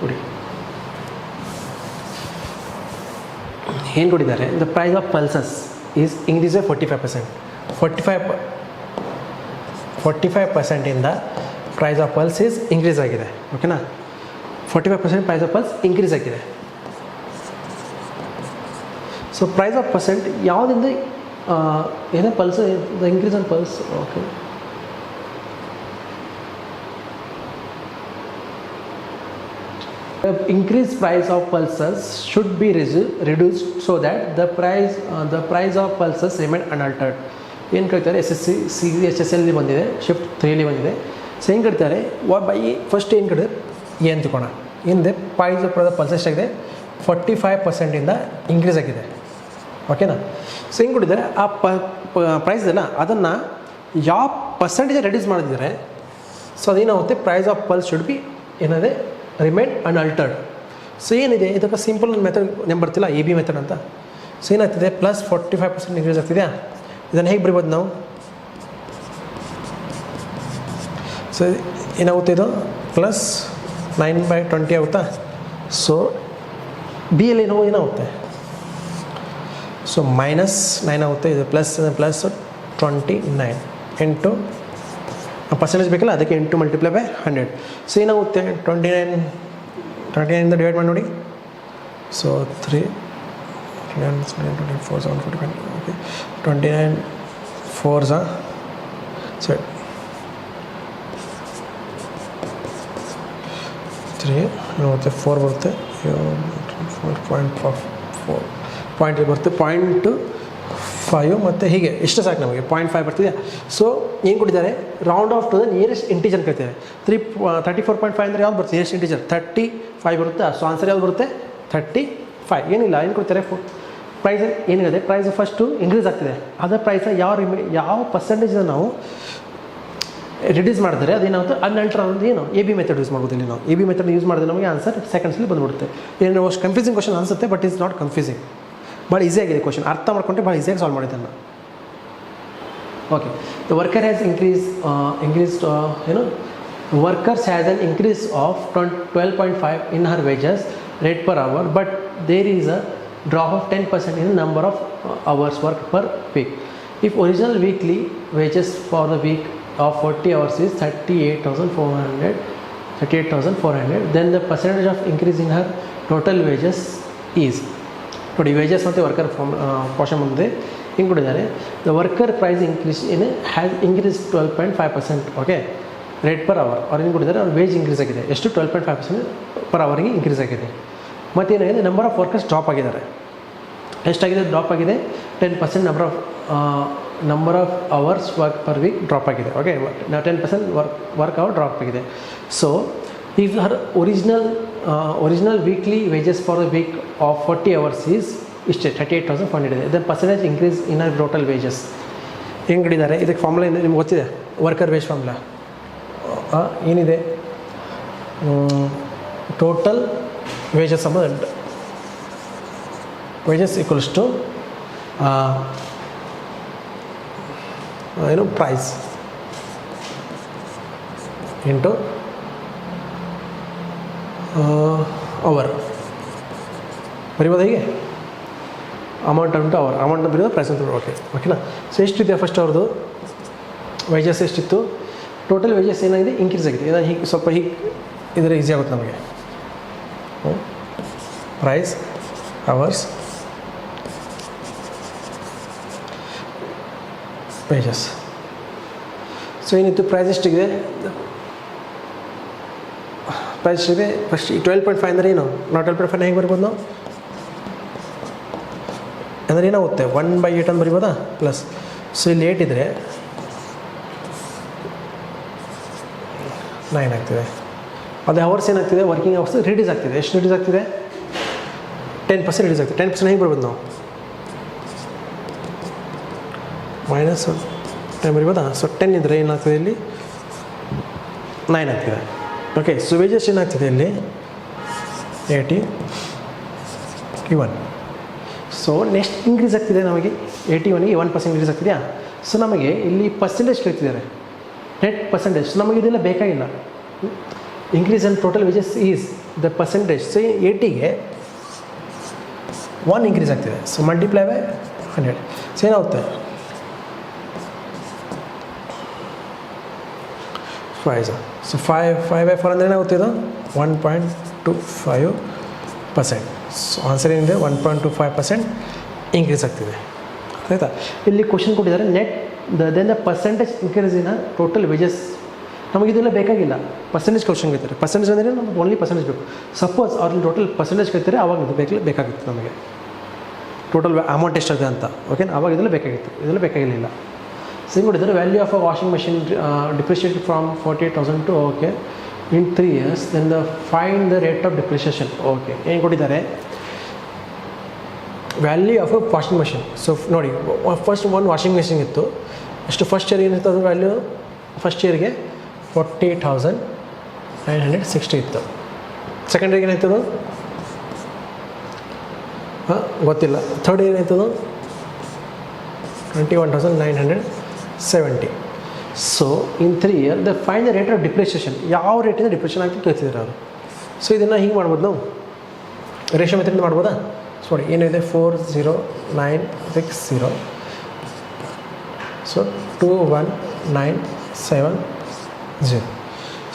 ನೋಡಿ, ಏನು ಕೊಟ್ಟಿದ್ದಾರೆ, the price of pulses is increased by 45%. 45% ಇಂದ price of pulse is increase ಆಗಿದೆ. ಓಕೆನಾ, 45% ಪ್ರೈಸ್ ಆಫ್ ಪಲ್ಸ್ ಇನ್ಕ್ರೀಸ್ ಆಗಿದೆ. ಸೊ ಪ್ರೈಸ್ ಆಫ್ ಪರ್ಸೆಂಟ್ ಯಾವುದಿಂದ ಏನೋ pulse increase on pulse. Okay, increased price of pulses should be reduced so that the price of pulses remain unaltered. ಏನು ಕೇಳ್ತಾರೆ, SSC CGHSL ಬಂದಿದೆ, ಶಿಫ್ಟ್ 3 ಬಂದಿದೆ. ಸೊ ಏನು ಕೇಳ್ತಾರೆ, ಬೈ ಫಸ್ಟ್ ಏನು ಕೇಳಿದ್ರೆ ಏನು ತಿಳ್ಕೋಣ, ಹಿಂದೆ ಪ್ರೈಸ್ ಆಫ್ ಪಲ್ಸ್ ಎಷ್ಟಾಗಿದೆ 45% ಇನ್ಕ್ರೀಸ್ ಆಗಿದೆ. ಓಕೆನಾ. ಸೊ ಹೆಂಗೆ ಕೊಟ್ಟಿದ್ದಾರೆ, ಆ ಪ್ರೈಸ್ ಇದೆಲ್ಲ ಅದನ್ನು ಯಾವ ಪರ್ಸೆಂಟೇಜ್ ರೆಡ್ಯೂಸ್ ಮಾಡಿದ್ದಾರೆ. ಸೊ ಅದೇನಾಗುತ್ತೆ, price of pulse should be ಏನಿದೆ ರಿಮೈನ್ ಅನ್ಅಲ್ಟರ್ಡ್. ಸೊ ಏನಿದೆ ಇದಕ್ಕೆ ಸಿಂಪಲ್ ಮೆಥಡ್ ನೆಂಬರ್ ಬರ್ತಿಲ್ಲ, AB ಮೆಥಡ್ ಅಂತ. ಸೊ ಏನಾಗ್ತಿದೆ, ಪ್ಲಸ್ 45% ಇನ್ಕ್ರೀಸ್ ಆಗ್ತಿದೆಯಾ. ಇದನ್ನು ಹೇಗೆ ಬರಿಬೋದು ನಾವು, ಸೊ ಏನಾಗುತ್ತೆ, ಇದು ಪ್ಲಸ್ 9/20 ಆಗುತ್ತಾ. ಸೊ ಬಿ ಅಲ್ಲಿ ಏನಾಗುತ್ತೆ, ಸೊ -9 ಆಗುತ್ತೆ. ಇದು ಪ್ಲಸ್ 29 ಇಂಟು ಪರ್ಸೆಂಟೇಜ್ ಬೇಕಲ್ಲ, ಅದಕ್ಕೆ ಇಂಟು ಮಲ್ಟಿಪ್ಲೈ ಬೈ 100. ಸೊ ಏನಾಗುತ್ತೆ, 29 ಡಿವೈಡ್ ಮಾಡಿ ನೋಡಿ. ಸೊ 3 24 7 45. ಓಕೆ, 29 4s ಸೊ 3 ಮತ್ತು 4 ಬರುತ್ತೆ, 4.4 ಪಾಯಿಂಟ್ ಬರುತ್ತೆ, 0.5 ಮತ್ತು ಹೀಗೆ ಇಷ್ಟು ಸಾಕು ನಮಗೆ, 0.5 ಬರ್ತಿದೆ. ಸೊ ಏನು ಕೊಟ್ಟಿದ್ದಾರೆ, round off to the nearest integer ಕರಿತೇವೆ. 34.5 ಅಂದರೆ ಯಾವ್ದು ಬರುತ್ತೆ, ನಿಯರೆಸ್ಟ್ ಇಂಟಿಜರ್ 35 ಬರುತ್ತೆ. ಸೊ ಆನ್ಸರ್ ಯಾವ್ದು ಬರುತ್ತೆ 35. ಏನಿಲ್ಲ, ಏನು ಕೊಡ್ತಾರೆ, ಪ್ರೈಸ್ ಏನಿದೆ, ಪ್ರೈಸ್ ಫಸ್ಟು ಇನ್ಕ್ರೀಸ್ ಆಗ್ತಿದೆ, ಅದರ ಪ್ರೈಸ್ನ ಯಾವ ಪರ್ಸೆಂಟೇಜ್ ನಾವು ರಿಡ್ಯೂಸ್ ಮಾಡಿದ್ರೆ ಅದೇನಾಗುತ್ತೆ ಅನ್ಅಲ್ಟರ್ ಅನ್ನೋದು. ಏನು AB ಮೆಥಡ್ ಯೂಸ್ ಮಾಡ್ಬೋದು ಇಲ್ಲಿ ನಾವು. AB ಮೆಥಡ್ ಯೂಸ್ ಮಾಡಿದ್ರೆ ನಮಗೆ ಆನ್ಸರ್ ಸೆಕೆಂಡ್ಸಲ್ಲಿ ಬಂದುಬಿಡುತ್ತೆ. ಏನು ಅಷ್ಟು ಕನ್ಫ್ಯೂಸಿಂಗ್ ಕ್ವಶನ್ ಅನಿಸುತ್ತೆ, ಬಟ್ ಈಸ್ ನಾಟ್ ಕನ್ಫ್ಯೂಸಿಂಗ್. ಭಾಳ ಈಸಿಯಾಗಿದೆ ಕ್ವಶನ್, ಅರ್ಥ ಮಾಡ್ಕೊಂಡ್ರೆ ಭಾಳ ಈಸಿಯಾಗಿ ಸಾಲ್ವ್ ಮಾಡಿದ್ದನ್ನು. Okay, the worker has increased workers has an increase of 12.5 in her wages rate per hour, but there is a drop of 10% in the number of hours worked per week. If original weekly wages for the week of 40 hours is 38,400, then the percentage of increase in her total wages is, ನೋಡಿ ವೇಜಸ್ ಮತ್ತು ವರ್ಕರ್ ಪೋರ್ಷನ್ ಬಂದಿದೆ, ಹಿಂಗೆ ಕೊಟ್ಟಿದ್ದಾರೆ. The worker price increase has increase 12.5%. Okay, rate per hour ಅವ್ರು ಏನು ಕೊಟ್ಟಿದ್ದಾರೆ, ಅವ್ರ ವೇಜ್ ಇನ್ಕ್ರೀಸ್ ಆಗಿದೆ ಎಷ್ಟು 12.5% ಪರ್ ಅವರ್ಗೆ ಇನ್ಕ್ರೀಸ್ ಆಗಿದೆ. ಮತ್ತೇನಾಗಿದೆ, ನಂಬರ್ ಆಫ್ ವರ್ಕರ್ಸ್ ಡ್ರಾಪ್ ಆಗಿದ್ದಾರೆ. ಎಷ್ಟಾಗಿದೆ, ಡ್ರಾಪ್ ಆಗಿದೆ 10%. Number of hours work per week drop ಆಗಿದೆ. ಓಕೆ, 10% ವರ್ಕ್ ಅವರ್ ಡ್ರಾಪ್ ಆಗಿದೆ. So if her original weekly wages for the week of 40 hours is 38,400 ಇದೆ, then percentage increase in her total wages ಹೆಂಗೆ ಹಿಡಿದ್ದಾರೆ, ಇದಕ್ಕೆ ಫಾರ್ಮುಲಾ ನಿಮ್ಗೆ ಗೊತ್ತಿದೆ. ವರ್ಕರ್ ವೇಜ್ ಫಾರ್ಮುಲಾ ಏನಿದೆ, total wages amount wages equals to ಏನು ಪ್ರೈಸ್ ಇಂಟು ಅವರ್ ಬರಿಬೋದು ಹೀಗೆ, ಅಮೌಂಟ್ ಅಂಟು ಅವರ್, ಅಮೌಂಟ್ ಬರೀಬೋದು ಪ್ರೈಸ್ ಅಂತ ಓಕೆನಾ. ಸೊ ಎಷ್ಟಿದೆ ಫಸ್ಟ್ ಅವ್ರದ್ದು ವೇಜಸ್ ಎಷ್ಟಿತ್ತು, ಟೋಟಲ್ ವೇಜಸ್ ಏನಾಗಿದೆ ಇನ್ಕ್ರೀಸ್ ಆಗಿದೆ. ಏನೋ ಹೀಗೆ ಸ್ವಲ್ಪ ಹೀಗೆ ಇದ್ರೆ ಈಸಿ ಆಗುತ್ತೆ ನಮಗೆ. Price hours wages. ಸೊ ಏನಿತ್ತು ಪ್ರೈಸ್ ಎಷ್ಟಿದೆ, ಪ್ರೈಸ್ ಎಷ್ಟಿದೆ ಫಸ್ಟ್ 12.5 ಅಂದರೆ ಏನು, ನಾವು 12.5 ಹೇಗೆ ಬರ್ಬೋದು ನಾವು ಅಂದರೆ ಏನಾಗುತ್ತೆ 1/8 ಅಂತ ಬರಿಬೋದಾ ಪ್ಲಸ್. ಸೊ ಇಲ್ಲಿ 8 ಇದ್ದರೆ 9 ಆಗ್ತಿದೆ. ಅದೇ ಅವರ್ಸ್ ಏನಾಗ್ತಿದೆ, ವರ್ಕಿಂಗ್ ಅವರ್ಸ್ ರಿಡ್ಯೂಸ್ ಆಗ್ತಿದೆ. ಎಷ್ಟು ರಿಡ್ಯೂಸ್ ಆಗ್ತಿದೆ, 10% ರಿಡ್ಯೂಸ್ ಆಗ್ತಿದೆ. 10% ಹೇಗೆ ಬರ್ಬೋದು ನಾವು -10 ಬರಿಬೋದಾ. ಸೊ 10 ಇದ್ದರೆ ಏನಾಗ್ತದೆ ಇಲ್ಲಿ 9 ಆಗ್ತಿದೆ. ಓಕೆ, ಸೊ ವೇಜಸ್ ಏನಾಗ್ತಿದೆ ಇಲ್ಲಿ 81. ಸೊ ನೆಕ್ಸ್ಟ್ ಇನ್ಕ್ರೀಸ್ ಆಗ್ತಿದೆ ನಮಗೆ 81ಗೆ 1% ಇನ್ಕ್ರೀಸ್ ಆಗ್ತಿದೆಯಾ. ಸೊ ನಮಗೆ ಇಲ್ಲಿ ಪರ್ಸೆಂಟೇಜ್ ಕೇಳ್ತಿದ್ದಾರೆ, ನೆಟ್ ಪರ್ಸೆಂಟೇಜ್. ಸೊ ನಮಗೆ ಇದೆಲ್ಲ ಬೇಕಾಗಿಲ್ಲ. Increase and total wages is the percentage. So 80ಗೆ 1 ಇನ್ಕ್ರೀಸ್ ಆಗ್ತಿದೆ. So multiply by 100. ಸೊ ಏನಾಗುತ್ತೆ 5. ಸೊ 5/4 ಅಂದರೆ ಏನಾಗುತ್ತೆ ಇದು 1.25%. ಸೊ ಆನ್ಸರ್ ಏನಿದೆ 1.25% ಇನ್ಕ್ರೀಸ್ ಆಗ್ತಿದೆ. ಆಯಿತಾ. ಇಲ್ಲಿ ಕ್ವಶನ್ ಕೊಟ್ಟಿದ್ದಾರೆ net then the percentage increase in total wages. ನಮಗಿದೆಲ್ಲ ಬೇಕಾಗಿಲ್ಲ, ಪರ್ಸೆಂಟೇಜ್ ಕ್ವಶನ್ ಕೇಳ್ತಾರೆ. ಪರ್ಸೆಂಟೇಜ್ ಅಂದರೆ ನಮಗೆ ಓನ್ಲಿ ಪರ್ಸೆಂಟೇಜ್ ಬೇಕು. ಸಪೋಸ್ ಅವ್ರಲ್ಲಿ ಟೋಟಲ್ ಪರ್ಸೆಂಟೇಜ್ ಕೇಳ್ತಾರೆ, ಆವಾಗ ಇದು ಬೇಕಾಗಿತ್ತು ನಮಗೆ ಟೋಟಲ್ ಅಮೌಂಟ್ ಎಷ್ಟಿದೆ ಅಂತ. ಓಕೆ, ಆವಾಗ ಇದೆಲ್ಲ ಬೇಕಾಗಿತ್ತು, ಇದೆಲ್ಲ ಬೇಕಾಗಿರಲಿಲ್ಲ. ಸೊ ಹಿಂಗೆ ನೋಡಿದರೆ value of a washing machine depreciate from 48,000 to okay in 3 years. Then find the rate of depreciation. Okay, ಏನು ಕೊಟ್ಟಿದ್ದಾರೆ, value of a washing machine. So ನೋಡಿ, ಫಸ್ಟ್ ಒಂದು ವಾಷಿಂಗ್ ಮೆಷಿನ್ ಇತ್ತು. ಅಷ್ಟು ಫಸ್ಟ್ ಇಯರ್ ಏನಿತ್ತು ಅದು ವ್ಯಾಲ್ಯೂ, ಫಸ್ಟ್ ಇಯರ್ಗೆ 48,960 ಇತ್ತು. ಸೆಕೆಂಡ್ ಇಯರ್ಗೆ ಏನಾಯ್ತದು ಗೊತ್ತಿಲ್ಲ. ಥರ್ಡ್ ಇಯರ್ ಏನಾಯ್ತದು 21,970. So in 3 years the find the rate of depreciation. ಯಾವ ರೇಟಿಂದ ಡಿಪ್ರಿಷನ್ ಆಗ್ತಿ ಕೇಳ್ತಿದ್ದಾರೆ ಅವರು. ಸೊ ಇದನ್ನು ಹಿಂಗೆ ಮಾಡ್ಬೋದು ನಾವು, ರೇಷಿಯೋ ಮೆಥಡ್ ಮಾಡ್ಬೋದಾ. ಸೊ ನೋಡಿ ಏನಿದೆ 40960. ಸೊ 21970.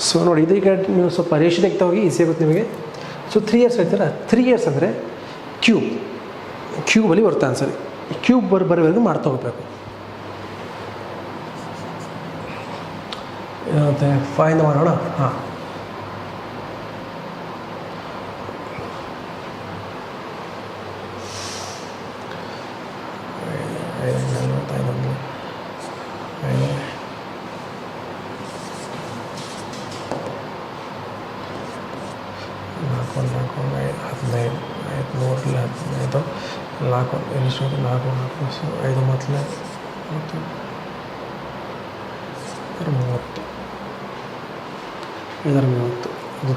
ಸೊ ನೋಡಿ ಇದೀಗ ನೀವು ಸ್ವಲ್ಪ ರೇಷಿಯೋ ತೆಗ್ತಾ ಹೋಗಿ ಈಸಿ ಆಗುತ್ತೆ ನಿಮಗೆ. ಸೊ 3 years ಹೇಳ್ತೀರಾ, 3 years ಅಂದರೆ ಕ್ಯೂಬಲ್ಲಿ ಬರುತ್ತೆ ಆನ್ಸರ್. ಕ್ಯೂಬ್ ಬರೋವರೆಗೂ ಮಾಡ್ತಾ ಹೋಗಬೇಕು. ಮತ್ತು 5 ಮಾಡೋಣ. ಹಾಂ, ನಾಲ್ಕು ಎಷ್ಟು 4 5 ಮೊದಲೇ 30 ಇದು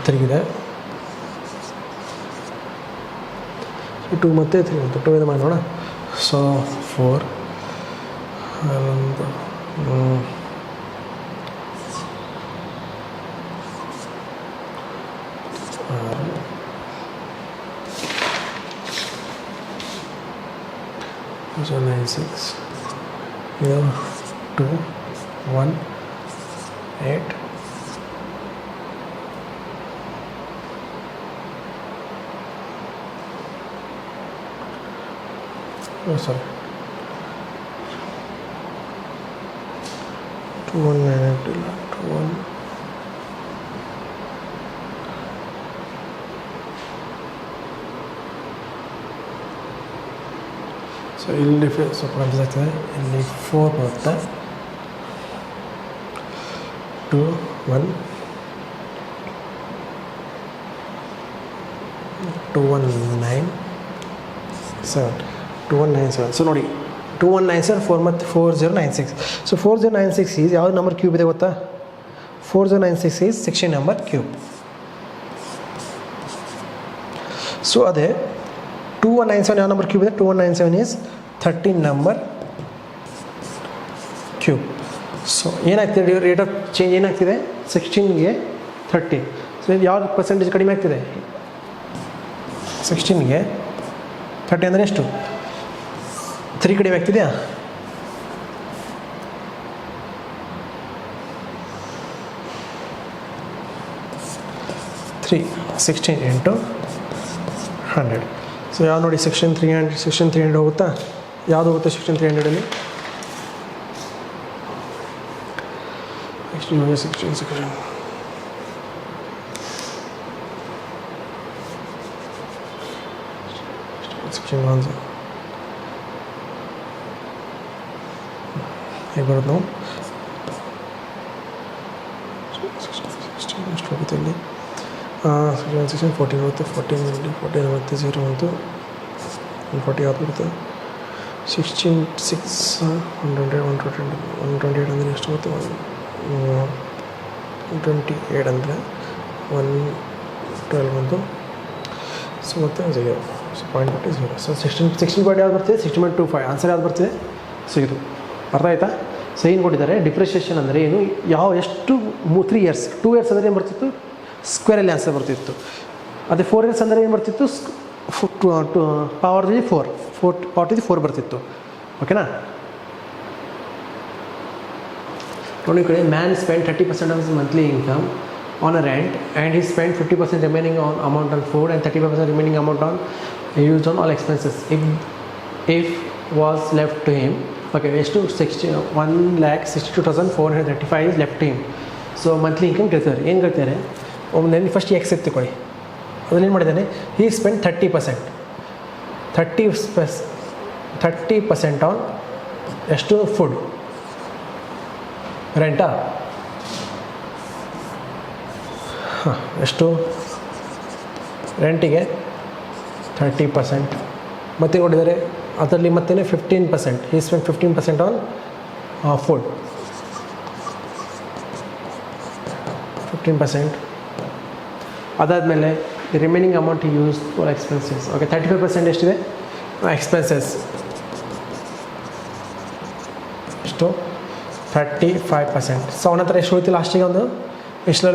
3 ಇದೆ. 2 ಮತ್ತು 3 ಮತ್ತು 2 ಇದು ಮಾಡೋಣ. ಸೊ 4 ಅಲ್ಲೊಂದು 96 ಇದು 2 1 8 sorry 2198 ಇಲ್ಲ 21 ಸೊ ಇಲ್ಲಿ ಡಿಫ್ರೆನ್ಸ್ ಸ್ವಲ್ಪ ಕನ್ಫ್ಯೂಸ್ ಆಗ್ತದೆ. ಇಲ್ಲಿ 4 ಬರುತ್ತೆ, 2 1 2197 2197. ಸೊ ನೋಡಿ 2197 4 ಮತ್ತು 4096. ಸೊ 4096 ಈಸ್ ಯಾವ್ದು ನಂಬರ್ ಕ್ಯೂಬ್ ಇದೆ ಗೊತ್ತಾ? 4096 ಈಸ್ 16 ನಂಬರ್ ಕ್ಯೂಬ್. ಸೊ ಅದೇ 2197 ಯಾವ ನಂಬರ್ ಕ್ಯೂಬ್ ಇದೆ? 2197 ಈಸ್ 13 ನಂಬರ್ ಕ್ಯೂಬ್. ಸೊ ಏನಾಗ್ತಿದೆ ರೇಟ್ ಆಫ್ ಚೇಂಜ್ ಏನಾಗ್ತಿದೆ? 16ಗೆ 13. ಸೊ ಇದು ಯಾವ ಪರ್ಸೆಂಟೇಜ್ ಕಡಿಮೆ ಆಗ್ತಿದೆ? 16ಗೆ 30 ಅಂದರೆ ಎಷ್ಟು? 3 ಕಡಿಮೆ ಆಗ್ತಿದೆಯಾ? Three 16 into 100. ಸೊ ಯಾವ ನೋಡಿ 16300 ಹೋಗುತ್ತಾ? ಯಾವುದು ಹೋಗುತ್ತೆ 16300ಅಲ್ಲಿ? 16 ಹೇಗೆ ಬರೋದು ನಾವು? ಎಷ್ಟು ಹೋಗುತ್ತೆ ಇಲ್ಲಿ? 16 14 ಬರುತ್ತೆ. 14 ಬರುತ್ತೆ. 0 ಬಂತು. 140 ಯಾವ್ದು ಬರುತ್ತೆ? 16 6 100 128 ಅಂದರೆ ಎಷ್ಟು ಬರುತ್ತೆ? 128 ಅಂದರೆ 112 ಬಂತು. ಸೊ ಮತ್ತೆ 0. ಸೊ 0.0. ಸೊ 16 ಪಾಯಿಂಟ್ ಯಾವ್ದು ಬರ್ತಿದೆ? 16.25. ಆನ್ಸರ್ ಯಾವ್ದು ಬರ್ತಿದೆ? ಸೊ ಇದು ಅರ್ಥ ಆಯ್ತಾ? ಸೊ ಏನು ಕೊಟ್ಟಿದ್ದಾರೆ? ಡಿಪ್ರಿಷಿಯೇಷನ್ ಅಂದರೆ ಏನು? ಎಷ್ಟು 3 ಇಯರ್ಸ್ 2 ಇಯರ್ಸ್ ಅಂದರೆ ಏನು ಬರ್ತಿತ್ತು? ಸ್ಕ್ವೇರಲ್ಲಿ ಆನ್ಸರ್ ಬರ್ತಿತ್ತು. ಅದೇ 4 ಇಯರ್ಸ್ ಅಂದರೆ ಏನು ಬರ್ತಿತ್ತು? ಪವರ್ 4 ಬರ್ತಿತ್ತು. ಓಕೆನಾ? ನೋಡಿ ಕಡೆ man spend 30% of his monthly income on a rent and he spent 50% remaining on amount on food and 35% remaining amount on used on all expenses. If was left to him, okay, ಎಷ್ಟು 1,62,435 is left to him. So monthly income ಕೇಳ್ತಾರೆ. ಏನು ಕೇಳ್ತಾರೆ? ಒಮ್ಮೆ ಫಸ್ಟ್ ಎಕ್ಸ್ ಎತ್ತಿಕೊಳ್ಳಿ. ಅದರಲ್ಲಿ ಏನು ಮಾಡಿದ್ದಾನೆ? ಹೀ ಸ್ಪೆಂಡ್ 30% ಆನ್ ಎಷ್ಟು? ಫುಡ್. ರೆಂಟಾ? ಹಾಂ, ಎಷ್ಟು? ರೆಂಟಿಗೆ 30%. ಮತ್ತೆ ಕೊಟ್ಟಿದ್ದಾರೆ ಅದರಲ್ಲಿ ಮತ್ತೆ 15%. ಹೀ ಸ್ಪೆಂಡ್ 15% ಆನ್ ಫುಡ್. 15%. ಅದಾದಮೇಲೆ remaining amount use for expenses. Okay, 35% ಎಷ್ಟಿದೆ? ಎಕ್ಸ್ಪೆನ್ಸಸ್ ಎಷ್ಟು? 35%. ಸೊ ಅವನ ಹತ್ರ ಎಷ್ಟು ಉಳಿತು ಲಾಸ್ಟಿಗೆ?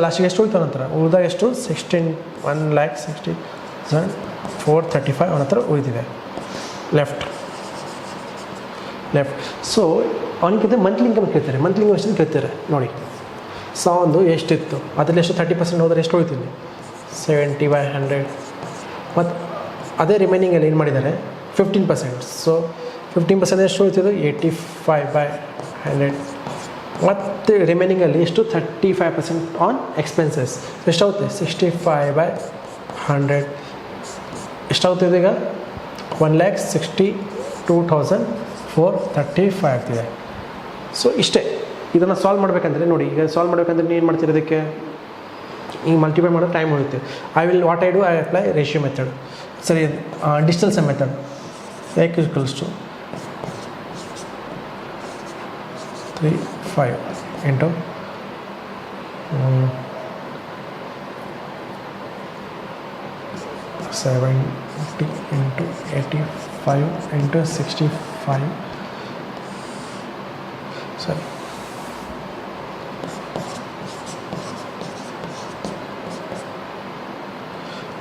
ಲಾಸ್ಟಿಗೆ ಎಷ್ಟು ಉಳಿತು ಅವನ ಹತ್ರ? ಉಳಿದಾಗ ಎಷ್ಟು? 1,60,435 ಅವನ ಹತ್ರ ಉಳಿದಿದೆ. ಲೆಫ್ಟ್. ಸೊ ಅವನಿಗಿಂತ ಮಂತ್ಲಿ ಇನ್ಕಮ್ ಕೇಳ್ತಾರೆ. ಮಂತ್ಲಿ ಇನ್ಕಮ್ ಎಷ್ಟು ಕೇಳ್ತಾರೆ ನೋಡಿ. ಸೊ ಒಂದು ಎಷ್ಟಿತ್ತು ಅದರಲ್ಲಿ ಎಷ್ಟು? 30% ಹೋದರೆ ಎಷ್ಟು ಉಳಿತೀನಿ? 70/100. ಮತ್ತು ಅದೇ ರಿಮೈನಿಂಗಲ್ಲಿ ಏನು ಮಾಡಿದ್ದಾರೆ? 15%. ಸೊ 15% ಎಷ್ಟು ಉಳಿತಿದ್ದು? 85/100. ಮತ್ತು ರಿಮೈನಿಂಗಲ್ಲಿ ಎಷ್ಟು? 35% ಆನ್ ಎಕ್ಸ್ಪೆನ್ಸಸ್. ಎಷ್ಟಾಗುತ್ತೆ? 65/100. ಎಷ್ಟಾಗುತ್ತಿದೆ ಈಗ? 1,62,435 ಆಗ್ತಿದೆ. ಸೊ ಇಷ್ಟೇ. ಇದನ್ನು ಸಾಲ್ವ್ ಮಾಡಬೇಕಂದ್ರೆ ನೋಡಿ, ಈಗ ಸಾಲ್ವ್ ಮಾಡಬೇಕಂದ್ರೆ ನೀವು ಏನು ಮಾಡ್ತೀರಿ? ಇದಕ್ಕೆ ಈಗ ಮಲ್ಟಿಪ್ಲೈ ಮಾಡೋ ಟೈಮ್ ಉಳಿಯುತ್ತೆ. I apply ratio method. ಸರಿ, digital some method. x = 3,5 into 70 into 85 into 65. Sorry.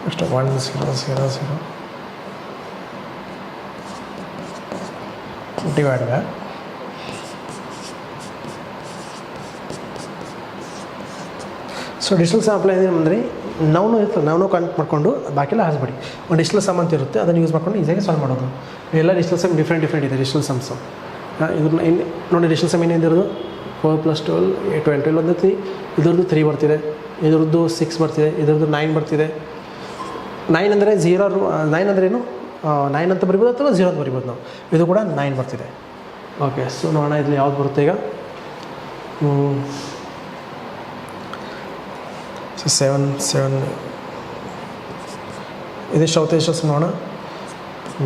Just 1,0,0,0 divided by so digital sum apply ಅಂದರೆ ನಾವು ಇರ್ತದೆ, ನಾವು ಕನೆಕ್ಟ್ ಮಾಡಿಕೊಂಡು ಬಾಕಿಲ್ಲ ಹಾಸ್ಬಿಡಿ. ಒಂದು ಡಿಜಿಟಲ್ ಸಮ್ ಅಂತ ಇರುತ್ತೆ, ಅದನ್ನು ಯೂಸ್ ಮಾಡ್ಕೊಂಡು ಈಸಿಯಾಗಿ ಸಾಲ್ವ್ ಮಾಡೋದು. ಎಲ್ಲ ಡಿಜಿಟಲ್ ಸಮ್ ಡಿಫ್ರೆಂಟ್ ಇದೆ. ಡಿಜಿಟಲ್ ಸಮ್ಸು ಇದ್ರನ್ನ ನೋಡಿ, ಡಿಜಿಟಲ್ ಸಮ್ ಏನಿರೋದು 4 + 12 20 ಬಂದೈತಿ. ಇದ್ರದ್ದು 3 ಬರ್ತಿದೆ, ಇದ್ರದ್ದು 6 ಬರ್ತಿದೆ, ಇದ್ರದ್ದು 9 ಬರ್ತಿದೆ. 9 ಅಂದರೆ 0. 9 ಅಂದ್ರೇನು? 9 ಅಂತ ಬರಿಬೋದು ಅಥವಾ 0 ಅಂತ ಬರಿಬೋದು ನಾವು. ಇದು ಕೂಡ 9 ಬರ್ತಿದೆ. ಓಕೆ, ಸೊ ನೋಡೋಣ ಇದ್ರಲ್ಲಿ ಯಾವ್ದು ಬರುತ್ತೆ ಈಗ. ಸೊ 7 ಇದೆಷ್ಟು ಆಗುತ್ತೆ? ಎಷ್ಟು ನೋಡೋಣ.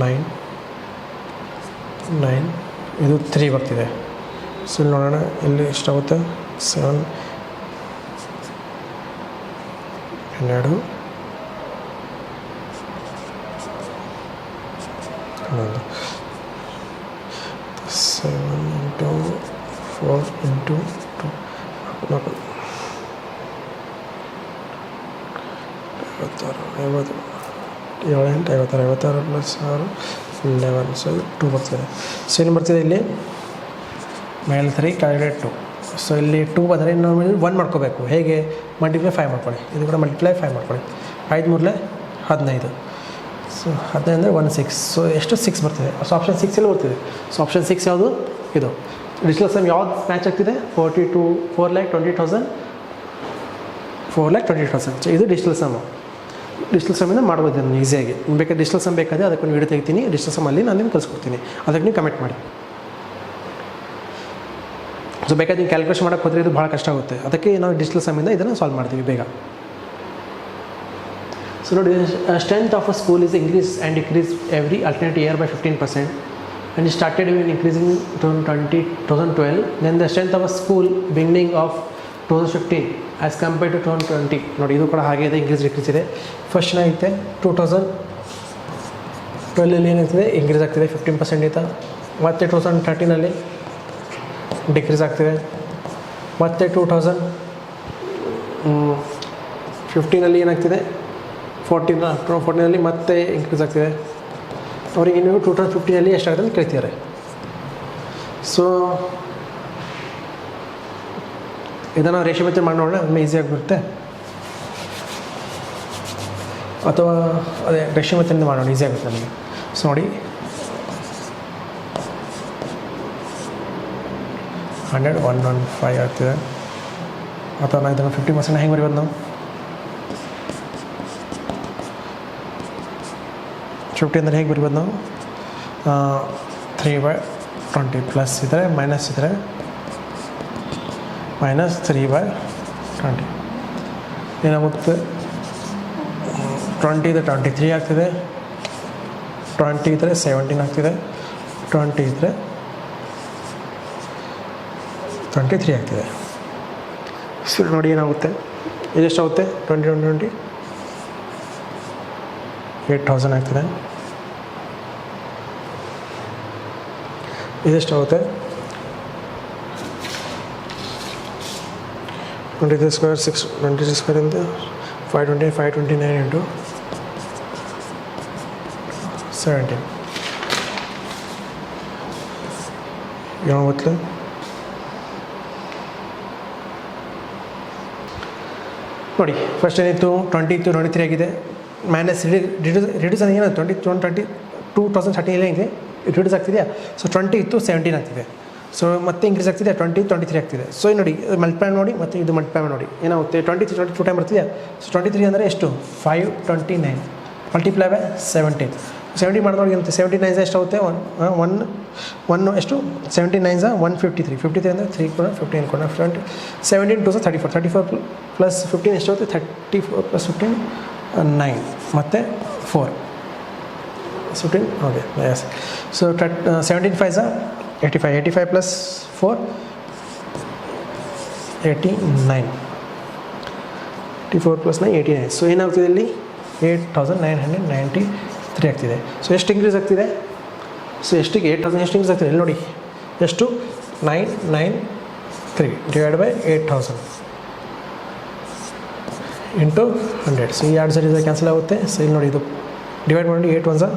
9 ಇದು 3 ಬರ್ತಿದೆ. ಸೊ ಇಲ್ಲಿ ನೋಡೋಣ, ಇಲ್ಲಿ ಎಷ್ಟಾಗುತ್ತೆ 7 12 7 ಇಂಟು 4 ಇಂಟು 2 4 56 ಪ್ಲಸ್ 6 11. ಸೊ 2 ಬರ್ತಿದೆ. ಸೊ ಏನು ಬರ್ತಿದೆ ಇಲ್ಲಿ ಮೇಲೆ 3 ಕೆಳಗಡೆ 2. ಸೊ ಇಲ್ಲಿ 2 ಬಂದರೆ ನಾವು 1 ಮಾಡ್ಕೋಬೇಕು. ಹೇಗೆ? ಮಲ್ಟಿಪ್ಲೈ 5 ಮಾಡ್ಕೊಳ್ಳಿ. ಇದು ಕೂಡ ಮಲ್ಟಿಪ್ಲೈ 5 ಮಾಡ್ಕೊಳ್ಳಿ. 5 ಮೂರಲೆ 15. ಸೊ 15 ಅಂದರೆ 1 6. ಸೊ ಎಷ್ಟು 6 ಬರ್ತಿದೆ. ಸೊ ಆಪ್ಷನ್ 6 ಎಲ್ಲ ಬರ್ತಿದೆ. ಸೊ ಆಪ್ಷನ್ 6 ಯಾವುದು? ಇದು ಡಿಜಿಟಲ್ ಸಮ್ ಯಾವ್ದು ಮ್ಯಾಚ್ ಆಗ್ತಿದೆ? 4,20,000 4,20,000. ಸೊ ಇದು ಡಿಜಿಟಲ್ ಸಮ್ಮು. ಡಿಜಿಟಲ್ ಸಮ್ಮಿಂದ ಮಾಡ್ಬೋದು ನಾನು ಈಸಿಯಾಗಿ. ಬೇಕಾದ್ರೆ ಡಿಜಿಟಲ್ ಸಮ್ ಬೇಕಾದರೆ ಅದಕ್ಕೊಂದು ವೀಡಿಯೋ ತೆಗಿತೀನಿ. ಡಿಜಿಟಲ್ ಸಮ್ಮಲ್ಲಿ ನಾನು ನಿಮ್ಗೆ ಕಲಿಸ್ಕೊಡ್ತೀನಿ. ಅದಕ್ಕೆ ನೀವು ಕಮೆಂಟ್ ಮಾಡಿ. ಸೊ ಬೇಕಾದ್ರೆ ನೀವು ಕ್ಯಾಲ್ಕುಲೇಷನ್ ಮಾಡೋಕ್ಕೆ ಹೋದರೆ ಇದು ಭಾಳ ಕಷ್ಟ ಆಗುತ್ತೆ. ಅದಕ್ಕೆ ನಾವು ಡಿಜಿಟಲ್ ಸಮ್ಮಿಂದ ಇದನ್ನು ಸಾಲ್ವ್ ಮಾಡ್ತೀವಿ ಬೇಗ. ಸೊ ನೋಡಿ, strength of a school is increase and decrease every alternate year by 15%. and it started when increasing to 2012. Then the strength of a school beginning of 2015 as compared to 2020. ನೋಡಿ ಇದು ಕೂಡ ಹಾಗೆ ಇದೆ, ಇನ್ಕ್ರೀಸ್ ಡಿಕ್ರೀಸ್ ಇದೆ. ಫಸ್ಟ್ ಏನಾಗುತ್ತೆ 2012 ಏನಾಗ್ತಿದೆ, ಇನ್ಕ್ರೀಸ್ ಆಗ್ತಿದೆ 15% ಇತ್ತು. ಮತ್ತು 2013 ಡಿಕ್ರೀಸ್ ಆಗ್ತಿದೆ. ಮತ್ತು 2015 ಏನಾಗ್ತಿದೆ 14 ಮತ್ತೆ ಇನ್ಕ್ರೀಸ್ ಆಗ್ತಿದೆ. ಅವ್ರಿಗೆ ಇನ್ನು 2015 ಎಷ್ಟಾಗುತ್ತೆ ಅಂತ ಕೇಳ್ತಿದ್ದಾರೆ. ಸೊ ಇದನ್ನು ರೇಷಿಯೋ ಮೆಥಡ್ ಮಾಡಿ ನೋಡೋಣ, ಒಮ್ಮೆ ಈಸಿಯಾಗಿ ಬರುತ್ತೆ. ಅಥವಾ ಅದೇ ರೇಷಿಯೋ ಮೆಥಡಿಂದ ಮಾಡೋಣ, ಈಸಿ ಆಗುತ್ತೆ ನಮಗೆ. ಸೊ ನೋಡಿ 100 115 ಆಗ್ತಿದೆ. ಅಥವಾ ನಾವು ಇದನ್ನು 50% ಹೆಂಗೆ ಬರೀಬೋದು ನಾವು? 50 ಅಂದರೆ ಹೇಗೆ ಬರೀಬೋದು ನಾವು? 3/20 ಪ್ಲಸ್ ಇದ್ದರೆ ಮೈನಸ್ ಇದ್ದರೆ ಮೈನಸ್ 3/20 ಏನಾಗುತ್ತೆ? 20 ಇದ್ದರೆ 23 ಆಗ್ತಿದೆ, 20 ಇದ್ದರೆ 17 ಆಗ್ತಿದೆ, 20 ಇದ್ದರೆ 23 ಆಗ್ತಿದೆ. ಸೊ ನೋಡಿ ಏನಾಗುತ್ತೆ, ಇದೆಷ್ಟಾಗುತ್ತೆ? 20 8,000 ಆಗ್ತಿದೆ. ಇದೆಷ್ಟಾಗುತ್ತೆ? 23 ಸ್ಕ್ವೇರ್ 6 23 ಸ್ಕ್ವೇರಿಂದ 529 ಇಂಟು 17 ಏನಾಗುತ್ತೆ? ನೋಡಿ ಫಸ್ಟ್ ಏನಿತ್ತು 20 ಇತ್ತು, 23 ಆಗಿದೆ. ಮೈನಸ್ ರಿಡ್ಯೂಸ್ ಆಗಿ ಏನಾಯ್ತು? 2013 ಏನಿದೆ ರಿಡ್ಯೂಸ್ ಆಗ್ತಿದೆಯಾ? ಸೊ 20 ಇತ್ತು 17 ಆಗ್ತಿದೆ. ಸೊ ಮತ್ತೆ ಇನ್ಕ್ರೀಸ್ ಆಗ್ತಿದೆ, 23 ಆಗ್ತಿದೆ. ಸೊ ನೋಡಿ ಮಲ್ಟಿಪ್ಲೈ ನೋಡಿ, ಮತ್ತು ಇದು ಮಲ್ಟಿಪ್ಲೈ ನೋಡಿ ಏನಾಗುತ್ತೆ? 22 ಟೈಮ್ ಬರ್ತಿದೆಯಾ? ಸೊ 23 ಅಂದರೆ ಎಷ್ಟು? 529 ಮಲ್ಟಿಪ್ಲೈ ಬೈ 17 ಮಾಡಿದವ್ರಿಗೆ ಅಂತ 79 ಎಷ್ಟಾಗುತ್ತೆ? 1 ಎಷ್ಟು? 79 153 53 ಅಂದರೆ 3 ಕೂಡ 15 ಕೂಡ 17 2 34 ಪ್ಲಸ್ 15 ಎಷ್ಟಾಗುತ್ತೆ? 34 ಪ್ಲಸ್ 15 9 ಮತ್ತು 4 15 okay yes. So 17 5 85 85 plus 4 89 84 plus 9 89. So ಏನಾಗ್ತಿದೆ ಇಲ್ಲಿ? 8,993 ಆಗ್ತಿದೆ. ಸೊ ಎಷ್ಟು ಇನ್ಕ್ರೀಸ್ ಆಗ್ತಿದೆ? ಸೊ ಎಷ್ಟಿಗೆ 8,000 ಎಷ್ಟು ಇನ್ಕ್ರೀಸ್ ಆಗ್ತಿದೆ ಇಲ್ಲಿ ನೋಡಿ, ಎಷ್ಟು? 993 ಡಿವೈಡ್ ಬೈ 8,000 ಇಂಟು 100. ಸೊ ಈ 2 ಸರಿ ಕ್ಯಾನ್ಸಲ್ ಆಗುತ್ತೆ. ಸೊ ಇಲ್ಲಿ ನೋಡಿ ಇದು ಡಿವೈಡ್ ಮಾಡಿ 8 1